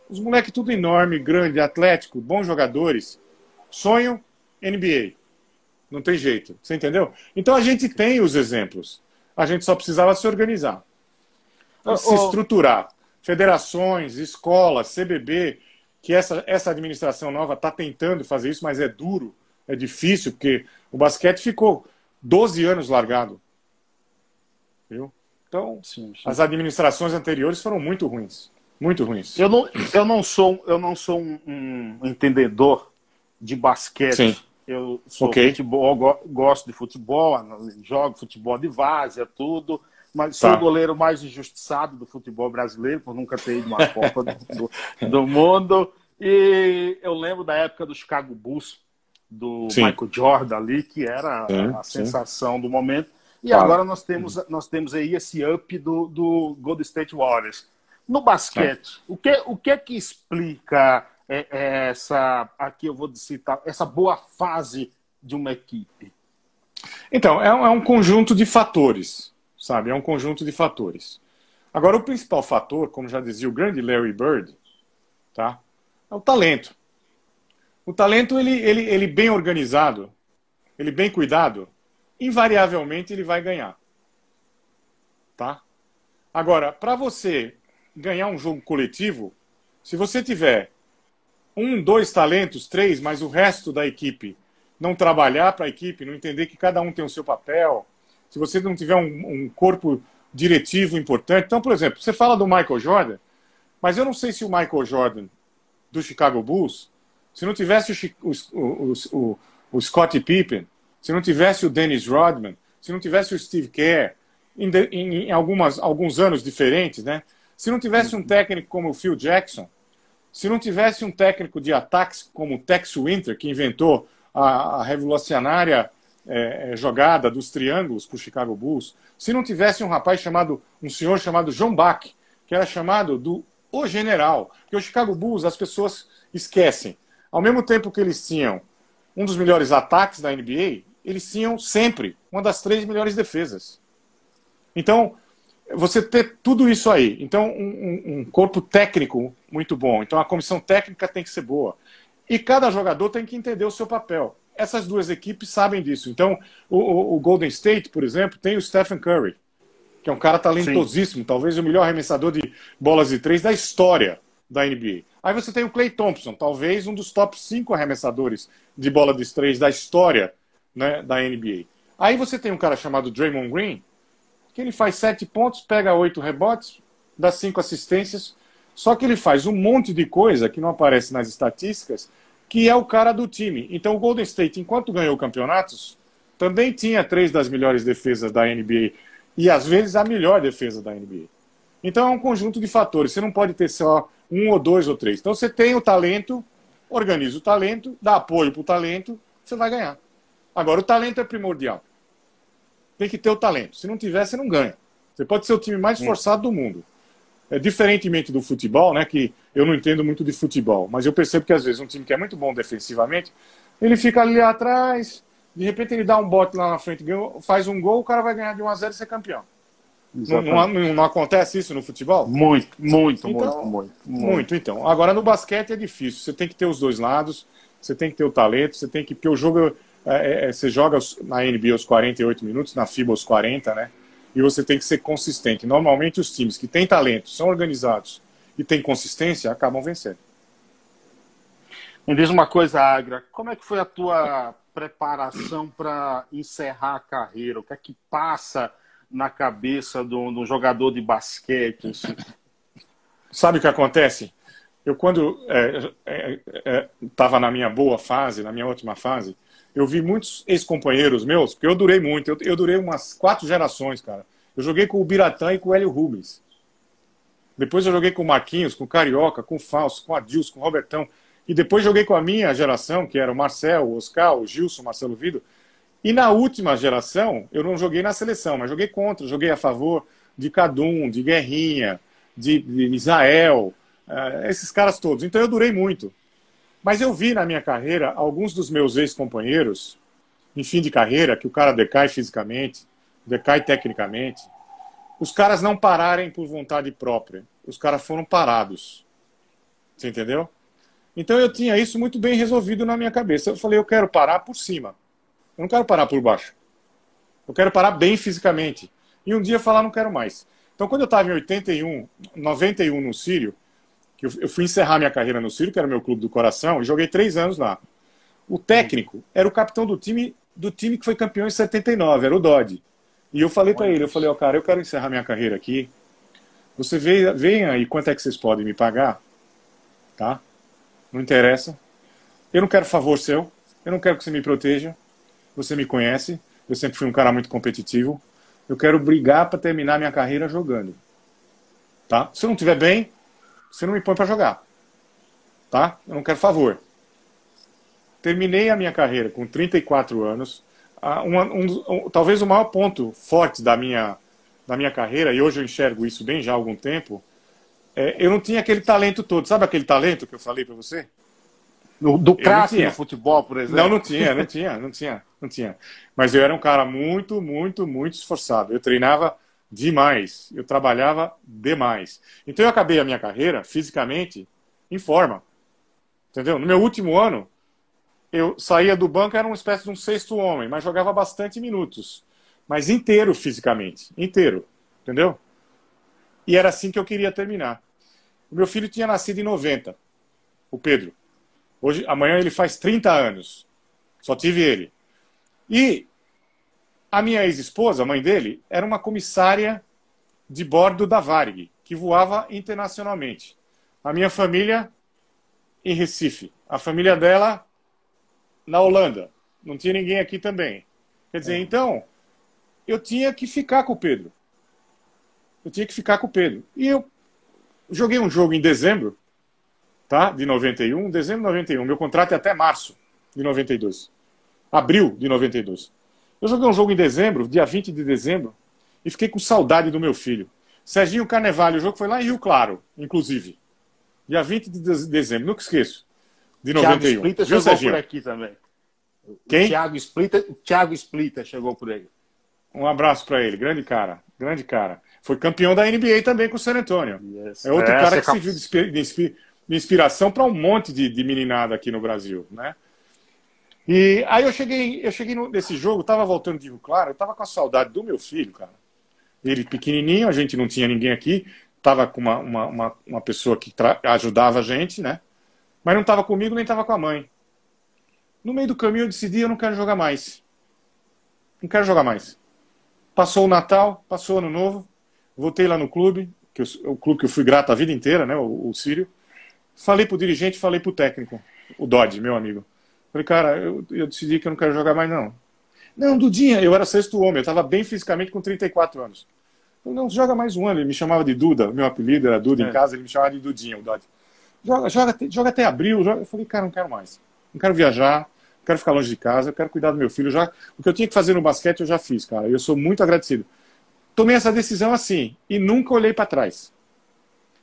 Os moleques tudo enorme, grande, atlético, bons jogadores. Sonho, NBA. Não tem jeito, você entendeu? Então a gente tem os exemplos. A gente só precisava se organizar. e se estruturar. Federações, escolas, CBB, que essa administração nova está tentando fazer isso, mas é duro, é difícil, porque o basquete ficou 12 anos largado. Viu? Então, sim. As administrações anteriores foram muito ruins. Muito ruins. Eu não sou um entendedor de basquete. Sim. Eu sou futebol, gosto de futebol, jogo futebol de várzea, tudo. Mas sou o goleiro mais injustiçado do futebol brasileiro, por nunca ter ido uma Copa do Mundo. E eu lembro da época do Chicago Bulls, do Michael Jordan ali, que era a sensação do momento. E agora nós temos aí esse up do Golden State Warriors. No basquete, o que é que explica aqui eu vou citar, essa boa fase de uma equipe? Então, é um conjunto de fatores. Sabe, é um conjunto de fatores. Agora, o principal fator, como já dizia o grande Larry Bird, tá, é o talento. O talento, ele bem organizado, ele bem cuidado, invariavelmente ele vai ganhar. Tá? Agora, para você ganhar um jogo coletivo, se você tiver 1, 2 talentos, 3, mas o resto da equipe não trabalhar para a equipe, não entender que cada um tem o seu papel, se você não tiver um corpo diretivo importante. Então, por exemplo, você fala do Michael Jordan, mas eu não sei se o Michael Jordan do Chicago Bulls, se não tivesse o Scottie Pippen, se não tivesse o Dennis Rodman, se não tivesse o Steve Kerr, em alguns anos diferentes, né? Se não tivesse um técnico como o Phil Jackson, se não tivesse um técnico de ataques como o Tex Winter, que inventou a revolucionária jogada dos triângulos para o Chicago Bulls, se não tivesse um senhor chamado John Bach, que era chamado o general, porque o Chicago Bulls as pessoas esquecem. Ao mesmo tempo que eles tinham um dos melhores ataques da NBA, eles tinham sempre uma das 3 melhores defesas. Então, você ter tudo isso aí, então um corpo técnico muito bom, então a comissão técnica tem que ser boa, e cada jogador tem que entender o seu papel. Essas duas equipes sabem disso. Então, o Golden State, por exemplo, tem o Stephen Curry, que é um cara talentosíssimo, talvez o melhor arremessador de bolas de 3 da história da NBA. Aí você tem o Klay Thompson, talvez um dos top 5 arremessadores de bola de 3 da história, né, da NBA. Aí você tem um cara chamado Draymond Green, que ele faz 7 pontos, pega 8 rebotes, dá 5 assistências, só que ele faz um monte de coisa que não aparece nas estatísticas, que é o cara do time. Então o Golden State, enquanto ganhou campeonatos, também tinha 3 das melhores defesas da NBA, e às vezes a melhor defesa da NBA. Então é um conjunto de fatores, você não pode ter só 1 ou 2 ou 3. Então você tem o talento, organiza o talento, dá apoio para o talento, você vai ganhar. Agora, o talento é primordial. Tem que ter o talento. Se não tiver, você não ganha. Você pode ser o time mais esforçado do mundo. Diferentemente do futebol, né, que eu não entendo muito de futebol, mas eu percebo que às vezes um time que é muito bom defensivamente, ele fica ali atrás, de repente ele dá um bote lá na frente, faz um gol, o cara vai ganhar de 1-0 e ser campeão. Não acontece isso no futebol? Muito. Então, agora no basquete é difícil. Você tem que ter os dois lados, você tem que ter o talento, você tem que... Porque o jogo, você joga na NBA aos 48 minutos, na FIBA aos 40, né? E você tem que ser consistente. Normalmente os times que têm talento, são organizados e têm consistência, acabam vencendo. Me diz uma coisa, Agra, como é que foi a tua preparação para encerrar a carreira? O que é que passa na cabeça de um jogador de basquete? Assim? Sabe o que acontece? Eu, quando estava na minha boa fase, na minha última fase, eu vi muitos ex-companheiros meus, porque eu durei muito, eu durei umas 4 gerações, cara. Eu joguei com o Biratã e com o Hélio Rubens. Depois eu joguei com o Marquinhos, com o Carioca, com o Fausto, com o Adilson, com o Robertão. E depois joguei com a minha geração, que era o Marcel, o Oscar, o Gilson, o Marcelo Vido. E na última geração, eu não joguei na seleção, mas joguei contra, joguei a favor de Cadum, de Guerrinha, de Israel, esses caras todos. Então eu durei muito. Mas eu vi na minha carreira alguns dos meus ex-companheiros, em fim de carreira, que o cara decai fisicamente, decai tecnicamente, os caras não pararem por vontade própria. Os caras foram parados. Você entendeu? Então eu tinha isso muito bem resolvido na minha cabeça. Eu falei, eu quero parar por cima. Eu não quero parar por baixo. Eu quero parar bem fisicamente. E um dia falar, não quero mais. Então, quando eu estava em 81, 91 no Sírio, que eu fui encerrar minha carreira no Sírio, que era o meu clube do coração, e joguei 3 anos lá. O técnico era o capitão do time que foi campeão em 79, era o Dodge. E eu falei para ele, ó, cara, eu quero encerrar minha carreira aqui. Você venha aí, quanto é que vocês podem me pagar? Tá? Não interessa. Eu não quero favor seu. Eu não quero que você me proteja. Você me conhece. Eu sempre fui um cara muito competitivo. Eu quero brigar para terminar minha carreira jogando. Tá? Se eu não estiver bem, você não me põe para jogar. Tá? Eu não quero favor. Terminei a minha carreira com 34 anos. Talvez o maior ponto forte da minha carreira, e hoje eu enxergo isso bem já há algum tempo, eu não tinha aquele talento todo. Sabe aquele talento que eu falei para você? Do craque no futebol, por exemplo? Não tinha. Mas eu era um cara muito, muito, muito esforçado. Eu treinava demais. Eu trabalhava demais. Então eu acabei a minha carreira, fisicamente, em forma. Entendeu? No meu último ano, eu saía do banco, era uma espécie de um sexto homem, mas jogava bastante minutos. Mas inteiro fisicamente. Inteiro. Entendeu? E era assim que eu queria terminar. O meu filho tinha nascido em 90, o Pedro. Amanhã ele faz 30 anos. Só tive ele. E a minha ex-esposa, a mãe dele, era uma comissária de bordo da Varig, que voava internacionalmente. A minha família em Recife. A família dela na Holanda. Não tinha ninguém aqui também. Quer dizer, então, eu tinha que ficar com o Pedro. E eu joguei um jogo em dezembro, tá? De 91, dezembro de 91. Meu contrato é até março de 92. Abril de 92. Eu joguei um jogo em dezembro, dia 20 de dezembro, e fiquei com saudade do meu filho. Serginho Carnevale, o jogo foi lá em Rio Claro, inclusive. Dia 20 de dezembro, nunca esqueço. De 91. Thiago Splitter chegou Serginho? por aqui também. Quem? Thiago Splitter chegou por aí. Um abraço para ele, grande cara. Foi campeão da NBA também com o San Antonio. Yes. É outro cara que serviu de inspiração para um monte de meninada aqui no Brasil, né? E aí eu cheguei nesse jogo, tava voltando de Rio Claro, eu tava com a saudade do meu filho, cara. Ele pequenininho, a gente não tinha ninguém aqui, tava com uma pessoa que ajudava a gente, né? Mas não tava comigo, nem tava com a mãe. No meio do caminho eu decidi, eu não quero jogar mais. Não quero jogar mais. Passou o Natal, passou o Ano Novo, voltei lá no clube, o clube que eu fui grato a vida inteira, né? O Sírio. Falei pro dirigente, falei pro técnico, o Dodge, meu amigo. Falei, cara, eu decidi que eu não quero jogar mais, não. Não, Dudinha, eu era sexto homem, eu estava bem fisicamente com 34 anos. Falei, não, joga mais um ano. Ele me chamava de Duda, meu apelido era Duda em casa, ele me chamava de Dudinha, o Dodge. Joga até abril. Eu falei, cara, não quero mais. Não quero viajar, não quero ficar longe de casa, eu quero cuidar do meu filho. O que eu tinha que fazer no basquete eu já fiz, cara. E eu sou muito agradecido. Tomei essa decisão assim e nunca olhei para trás.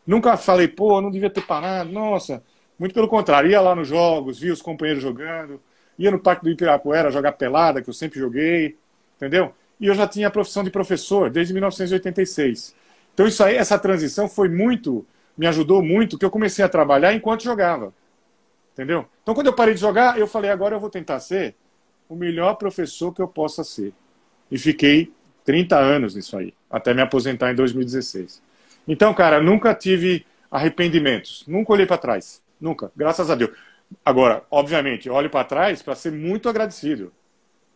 Nunca falei, pô, não devia ter parado, nossa. Muito pelo contrário, ia lá nos jogos, via os companheiros jogando, ia no Parque do Ibirapuera jogar pelada, que eu sempre joguei, entendeu? E eu já tinha a profissão de professor desde 1986. Então isso aí, essa transição me ajudou muito, que eu comecei a trabalhar enquanto jogava, entendeu? Então quando eu parei de jogar, eu falei, agora eu vou tentar ser o melhor professor que eu possa ser. E fiquei 30 anos nisso aí, até me aposentar em 2016. Então, cara, nunca tive arrependimentos, nunca olhei para trás. Nunca, graças a Deus. Agora, obviamente, eu olho para trás para ser muito agradecido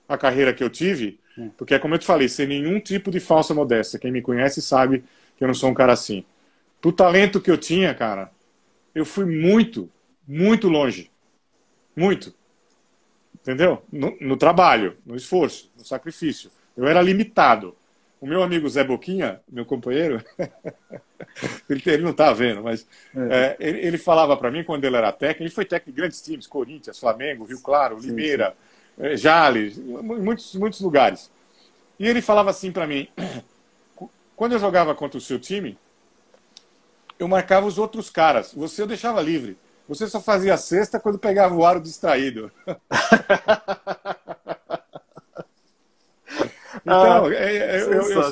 à carreira que eu tive, porque é como eu te falei, sem nenhum tipo de falsa modéstia. Quem me conhece sabe que eu não sou um cara assim. Pro talento que eu tinha, cara, eu fui muito, muito longe. Muito. Entendeu? No trabalho, no esforço, no sacrifício. Eu era limitado. O meu amigo Zé Boquinha, meu companheiro, ele não está vendo, mas ele falava para mim quando ele era técnico, ele foi técnico de grandes times, Corinthians, Flamengo, Rio Claro, Limeira, Jales, muitos lugares. E ele falava assim para mim, quando eu jogava contra o seu time, eu marcava os outros caras, você eu deixava livre. Você só fazia a cesta quando pegava o aro distraído. Então,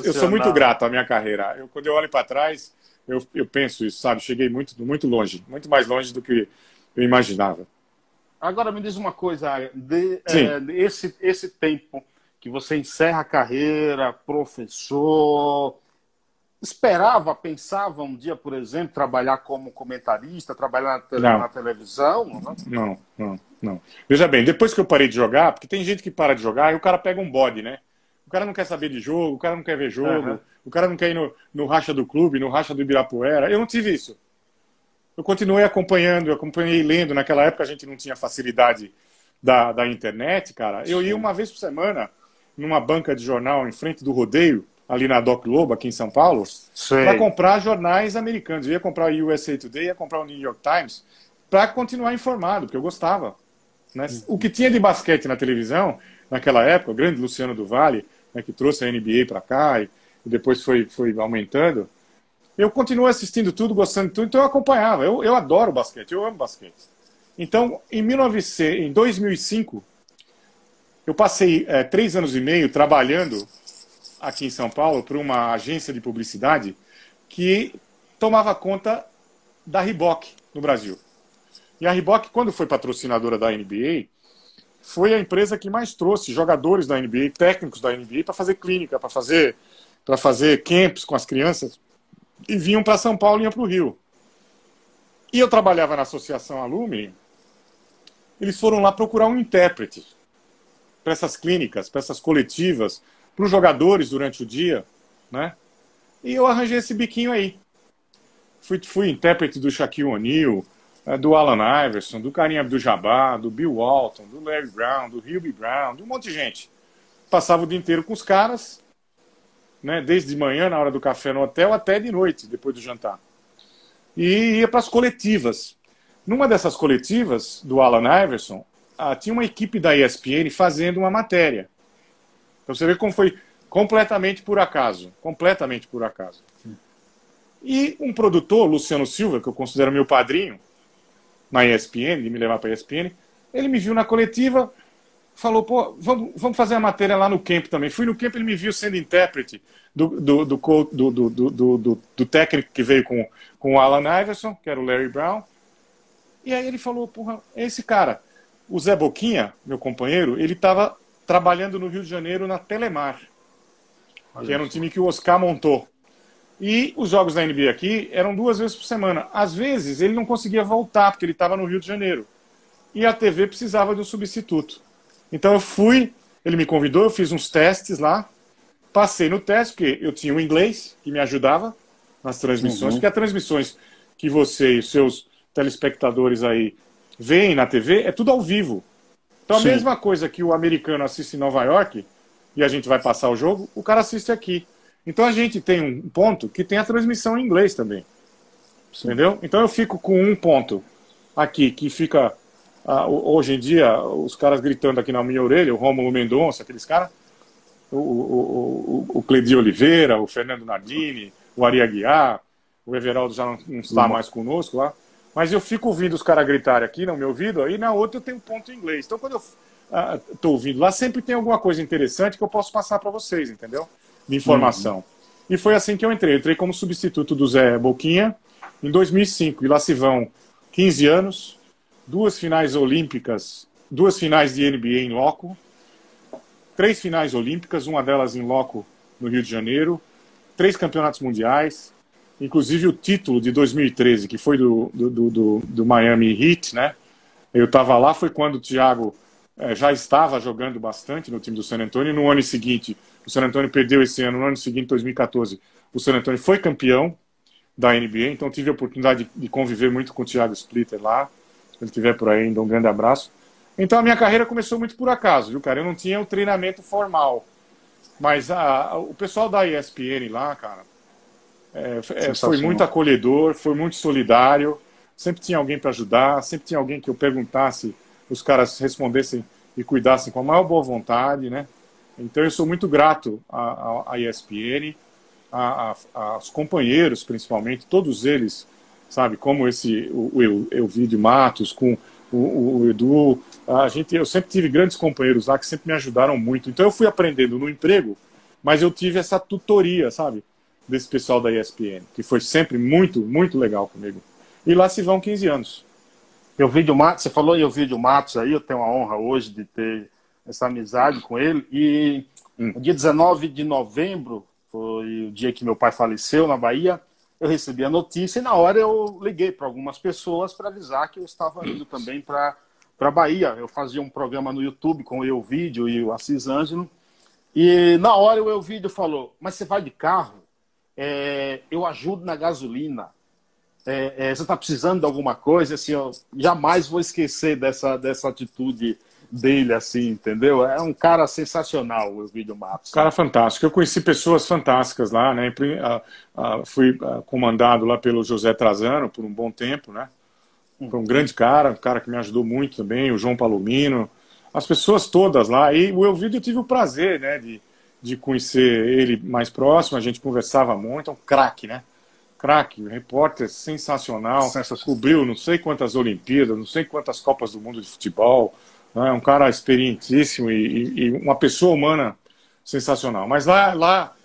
eu sou muito grato à minha carreira. Quando eu olho para trás, eu penso isso, sabe? Cheguei muito, muito longe, muito mais longe do que eu imaginava. Agora me diz uma coisa, esse tempo que você encerra a carreira, professor, esperava, pensava um dia, por exemplo, trabalhar como comentarista, trabalhar na televisão? Não, não, não. Veja bem, depois que eu parei de jogar, porque tem gente que para de jogar e o cara pega um bode, né? O cara não quer saber de jogo, o cara não quer ver jogo, o cara não quer ir no racha do clube, no racha do Ibirapuera. Eu não tive isso. Eu continuei acompanhando, eu acompanhei lendo. Naquela época a gente não tinha facilidade da internet, cara. Eu ia uma vez por semana numa banca de jornal em frente do Rodeio, ali na Doc Lobo, aqui em São Paulo, para comprar jornais americanos. Eu ia comprar o USA Today, ia comprar o New York Times, para continuar informado, porque eu gostava. Né? O que tinha de basquete na televisão, naquela época, o grande Luciano do Vale, né, que trouxe a NBA para cá e depois foi aumentando, eu continuo assistindo tudo, gostando de tudo, então eu acompanhava. Eu adoro basquete, eu amo basquete. Então, em 2005, eu passei 3 anos e meio trabalhando aqui em São Paulo para uma agência de publicidade que tomava conta da Reebok no Brasil. E a Reebok, quando foi patrocinadora da NBA, foi a empresa que mais trouxe jogadores da NBA, técnicos da NBA, para fazer clínica, para fazer camps com as crianças, e vinham para São Paulo e iam para o Rio. E eu trabalhava na Associação Alumni, eles foram lá procurar um intérprete para essas clínicas, para essas coletivas, para os jogadores durante o dia, né? E eu arranjei esse biquinho aí. Fui intérprete do Shaquille O'Neal, do Allen Iverson, do Kareem Abdul-Jabbar, do Bill Walton, do Larry Brown, do Hubie Brown, de um monte de gente. Passava o dia inteiro com os caras, né? Desde de manhã, na hora do café no hotel, até de noite, depois do jantar. E ia para as coletivas. Numa dessas coletivas, do Allen Iverson, tinha uma equipe da ESPN fazendo uma matéria. Então você vê como foi completamente por acaso. Completamente por acaso. E um produtor, Luciano Silva, que eu considero meu padrinho, na ESPN, de me levar para a ESPN, ele me viu na coletiva, falou, pô, vamos fazer a matéria lá no camp também. Fui no camp, ele me viu sendo intérprete do técnico que veio com o Allen Iverson, que era o Larry Brown. E aí ele falou, porra, esse cara, o Zé Boquinha, meu companheiro, ele estava trabalhando no Rio de Janeiro na Telemar, que era um time que o Oscar montou. E os jogos da NBA aqui eram 2 vezes por semana. Às vezes ele não conseguia voltar, porque ele estava no Rio de Janeiro. E a TV precisava de um substituto. Então eu fui, ele me convidou, eu fiz uns testes lá, passei no teste, porque eu tinha o inglês, que me ajudava nas transmissões, porque as transmissões que você e os seus telespectadores aí veem na TV é tudo ao vivo. Então a mesma coisa que o americano assiste em Nova York, e a gente vai passar o jogo, o cara assiste aqui. Então a gente tem um ponto que tem a transmissão em inglês também. Entendeu? Então eu fico com um ponto aqui que fica, hoje em dia, os caras gritando aqui na minha orelha, o Rômulo Mendonça, aqueles caras, o Cledir Oliveira, o Fernando Nardini, o Ari Aguiar, o Everaldo já não está mais conosco lá, mas eu fico ouvindo os caras gritarem aqui no meu ouvido, aí na outra eu tenho um ponto em inglês. Então quando eu estou ouvindo lá, sempre tem alguma coisa interessante que eu posso passar para vocês, entendeu? De informação. E foi assim que eu entrei. Eu entrei como substituto do Zé Boquinha em 2005. E lá se vão 15 anos, 2 finais olímpicas, 2 finais de NBA em loco, 3 finais olímpicas, uma delas em loco no Rio de Janeiro, 3 campeonatos mundiais, inclusive o título de 2013, que foi do Miami Heat, né? Eu estava lá, foi quando o Thiago já estava jogando bastante no time do San Antonio. No ano seguinte, o San Antonio perdeu esse ano. No ano seguinte, 2014, o San Antonio foi campeão da NBA. Então tive a oportunidade de conviver muito com o Thiago Splitter lá. Se ele estiver por aí, ainda um grande abraço. Então a minha carreira começou muito por acaso, viu, cara? Eu não tinha um treinamento formal. Mas o pessoal da ESPN lá, cara, foi muito acolhedor, foi muito solidário. Sempre tinha alguém para ajudar, sempre tinha alguém que eu perguntasse, os caras respondessem e cuidassem com a maior boa vontade, né? Então eu sou muito grato à ESPN, aos companheiros, principalmente, todos eles, sabe? Como o Elvídio Matos, com o Edu, eu sempre tive grandes companheiros lá que sempre me ajudaram muito. Então eu fui aprendendo no emprego, mas eu tive essa tutoria, sabe? Desse pessoal da ESPN, que foi sempre muito, muito legal comigo. E lá se vão 15 anos. Elvídio Matos, você falou em Elvídio Matos aí, eu tenho a honra hoje de ter essa amizade com ele. E no dia 19 de novembro Foi o dia que meu pai faleceu na Bahia. Eu recebi a notícia e na hora eu liguei para algumas pessoas para avisar que eu estava indo também para Bahia. Eu fazia um programa no YouTube com o Elvídio e o Assis Ângelo. E na hora o Elvídio falou, mas você vai de carro? Eu ajudo na gasolina. Você está precisando de alguma coisa? Assim, eu jamais vou esquecer dessa atitude dele, assim, entendeu? É um cara sensacional, o Elvídio Matos. Cara fantástico. Eu conheci pessoas fantásticas lá, né? Fui comandado lá pelo José Trazano por um bom tempo, né? Foi um grande cara, um cara que me ajudou muito também, o João Palomino, as pessoas todas lá. E o Elvídio eu tive o prazer, né, de conhecer ele mais próximo, a gente conversava muito, é um craque, né? Craque, repórter sensacional, cobriu não sei quantas Olimpíadas, não sei quantas Copas do Mundo de futebol, né? Um cara experientíssimo e uma pessoa humana sensacional. Mas lá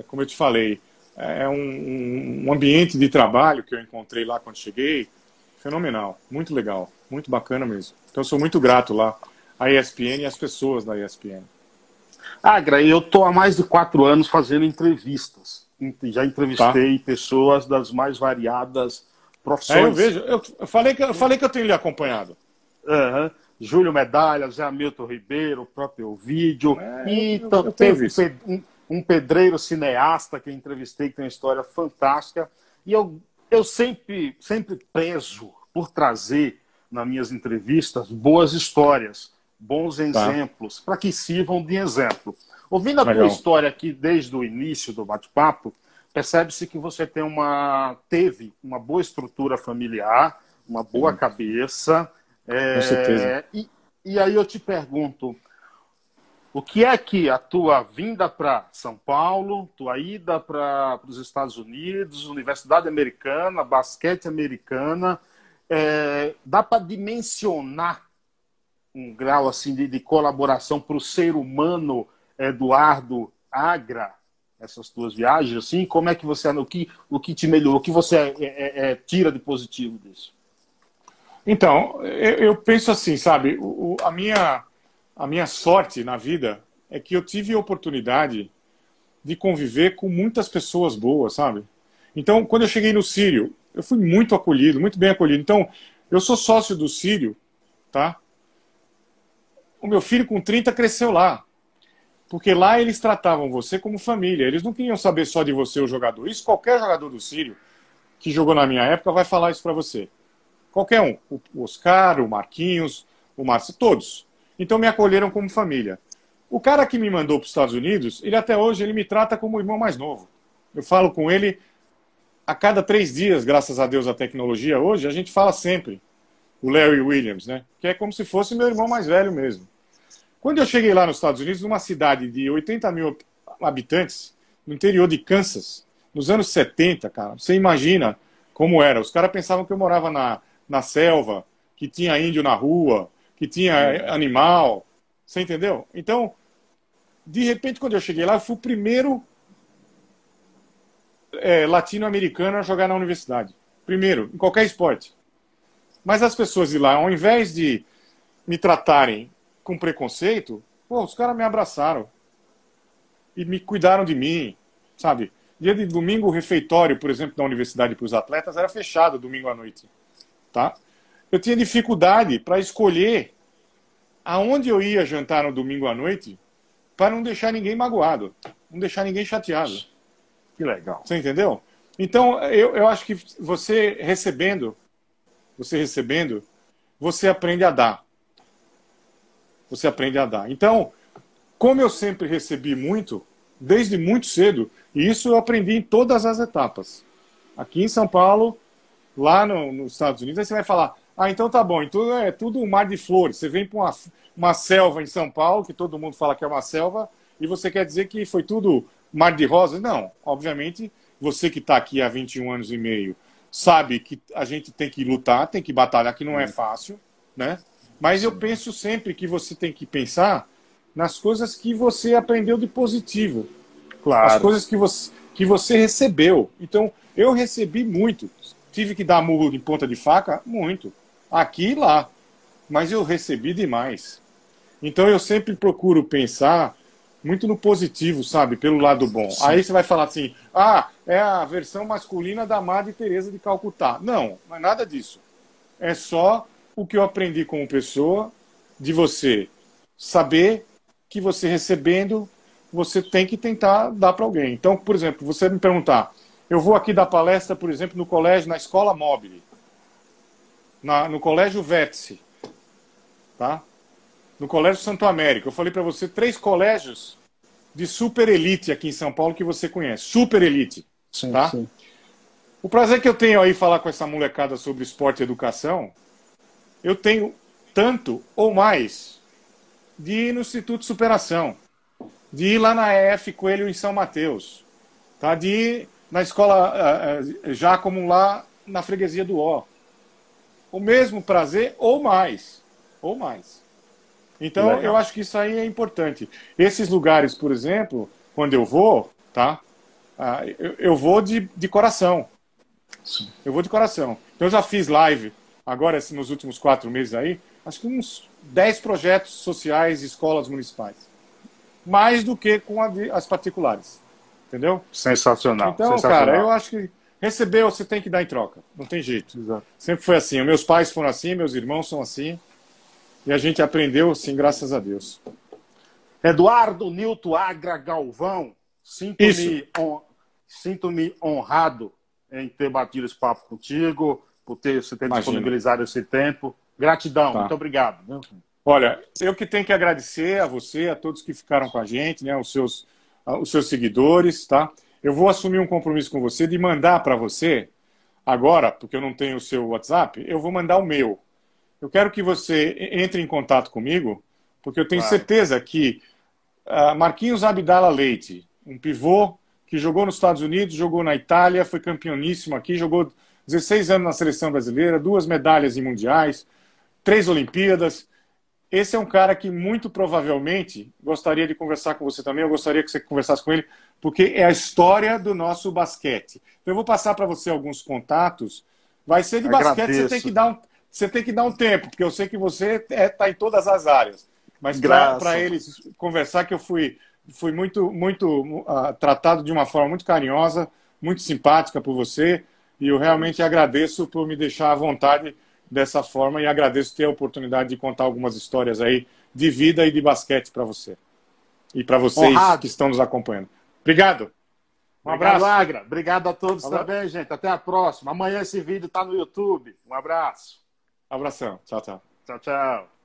como eu te falei, é um ambiente de trabalho que eu encontrei lá quando cheguei, fenomenal, muito legal, muito bacana mesmo. Então eu sou muito grato lá à ESPN e às pessoas da ESPN. Agra, eu estou há mais de 4 anos fazendo entrevistas. Já entrevistei pessoas das mais variadas profissões. Eu vejo. Eu falei que eu tenho lhe acompanhado. Júlio Medalha, Zé Hamilton Ribeiro, o próprio Elvídio. Eu tenho um pedreiro cineasta que eu entrevistei, que tem uma história fantástica. E eu sempre prezo por trazer, nas minhas entrevistas, boas histórias, bons exemplos, para que sirvam de exemplo. Ouvindo a tua história aqui desde o início do bate-papo, percebe-se que você teve uma boa estrutura familiar, uma boa cabeça. Com certeza. E aí eu te pergunto, o que é que a tua vinda para São Paulo, tua ida para os Estados Unidos, Universidade Americana, basquete americana, dá para dimensionar um grau assim de colaboração para o ser humano, Eduardo Agra, essas tuas viagens, assim, como é que você, o que te melhorou, o que você tira de positivo disso? Então, eu penso assim, sabe, a minha sorte na vida é que eu tive a oportunidade de conviver com muitas pessoas boas, sabe? Então, quando eu cheguei no Sírio, eu fui muito acolhido, muito bem acolhido. Então, eu sou sócio do Sírio, tá? O meu filho com 30 cresceu lá. Porque lá eles tratavam você como família. Eles não queriam saber só de você, o jogador. Isso qualquer jogador do Sírio que jogou na minha época vai falar isso para você. Qualquer um. O Oscar, o Marquinhos, o Márcio, todos. Então me acolheram como família. O cara que me mandou para os Estados Unidos, ele até hoje ele me trata como o irmão mais novo. Eu falo com ele a cada 3 dias, graças a Deus a tecnologia hoje, a gente fala sempre. O Larry Williams, né? Que é como se fosse meu irmão mais velho mesmo. Quando eu cheguei lá nos Estados Unidos, numa cidade de 80 mil habitantes, no interior de Kansas, nos anos 70, cara, você imagina como era. Os caras pensavam que eu morava na selva, que tinha índio na rua, que tinha animal. Você entendeu? Então, de repente, quando eu cheguei lá, eu fui o primeiro latino-americano a jogar na universidade. Primeiro, em qualquer esporte. Mas as pessoas de lá, ao invés de me tratarem com preconceito, os caras me abraçaram e me cuidaram de mim, sabe? Dia de domingo, o refeitório, por exemplo, da universidade para os atletas era fechado domingo à noite, tá? Eu tinha dificuldade para escolher aonde eu ia jantar no domingo à noite para não deixar ninguém magoado, não deixar ninguém chateado. Que legal. Você entendeu? Então, eu acho que você recebendo, você aprende a dar. Você aprende a dar. Então, como eu sempre recebi muito, desde muito cedo, e isso eu aprendi em todas as etapas. Aqui em São Paulo, lá nos Estados Unidos, aí você vai falar, então tá bom, então é tudo um mar de flores. Você vem para uma selva em São Paulo, que todo mundo fala que é uma selva, e você quer dizer que foi tudo mar de rosas? Não, obviamente, você que está aqui há 21 anos e meio, sabe que a gente tem que lutar, tem que batalhar, que não é fácil, né? Mas eu penso sempre que você tem que pensar nas coisas que você aprendeu de positivo. Claro. As coisas que você recebeu. Então, eu recebi muito. Tive que dar murro de ponta de faca? Muito. Aqui e lá. Mas eu recebi demais. Então, eu sempre procuro pensar muito no positivo, sabe? Pelo lado bom. Sim. Aí você vai falar assim, ah, é a versão masculina da Madre Teresa de Calcutá. Não, não é nada disso. É só o que eu aprendi como pessoa, de você saber que você recebendo, você tem que tentar dar para alguém. Então, por exemplo, você me perguntar, eu vou aqui dar palestra, por exemplo, no colégio, na Escola Mobile, no Colégio Vértice, tá? No Colégio Santo Américo. Eu falei para você 3 colégios de super elite aqui em São Paulo que você conhece. Super elite. Sim, Tá? sim. O prazer que eu tenho aí falar com essa molecada sobre esporte e educação, eu tenho tanto ou mais de ir no Instituto de Superação, de ir lá na EF Coelho em São Mateus, tá? De ir na escola Jácomo lá na freguesia do Ó. O mesmo prazer ou mais. Ou mais. Então, Legal. eu acho que isso aí é importante. Esses lugares, por exemplo, quando eu vou, tá? Eu vou de coração. Sim. Eu vou de coração. Então, eu já fiz live, agora, nos últimos 4 meses aí, acho que uns 10 projetos sociais de escolas municipais. Mais do que com as particulares. Entendeu? Sensacional. Então, sensacional. cara, eu acho que receber você tem que dar em troca. Não tem jeito. Exato. Sempre foi assim. Meus pais foram assim, meus irmãos são assim. E a gente aprendeu assim, graças a Deus. Eduardo Nilton Agra Galvão, sinto-me honrado em ter batido esse papo contigo, por você ter disponibilizado esse tempo. Gratidão, Tá. Muito obrigado. Olha, eu que tenho que agradecer a você, a todos que ficaram com a gente, né, os seus seguidores, tá? Eu vou assumir um compromisso com você de mandar para você, agora, porque eu não tenho o seu WhatsApp, eu vou mandar o meu. Eu quero que você entre em contato comigo, porque eu tenho certeza que Marquinhos Abdala Leite, um pivô que jogou nos Estados Unidos, jogou na Itália, foi campeoníssimo aqui, jogou 16 anos na seleção brasileira, 2 medalhas em mundiais, 3 Olimpíadas. Esse é um cara que muito provavelmente gostaria de conversar com você também, eu gostaria que você conversasse com ele, porque é a história do nosso basquete. Então eu vou passar para você alguns contatos, vai ser de basquete, você tem que dar um tempo, porque eu sei que você está em todas as áreas. Mas para eles conversar, que eu fui muito tratado de uma forma muito carinhosa, muito simpática por você, e eu realmente agradeço por me deixar à vontade dessa forma e agradeço ter a oportunidade de contar algumas histórias aí de vida e de basquete para você. E para vocês que estão nos acompanhando. Obrigado. Um abraço. Agra. Obrigado a todos também, gente. Até a próxima. Amanhã esse vídeo está no YouTube. Um abraço. Abração. Tchau, tchau. Tchau, tchau.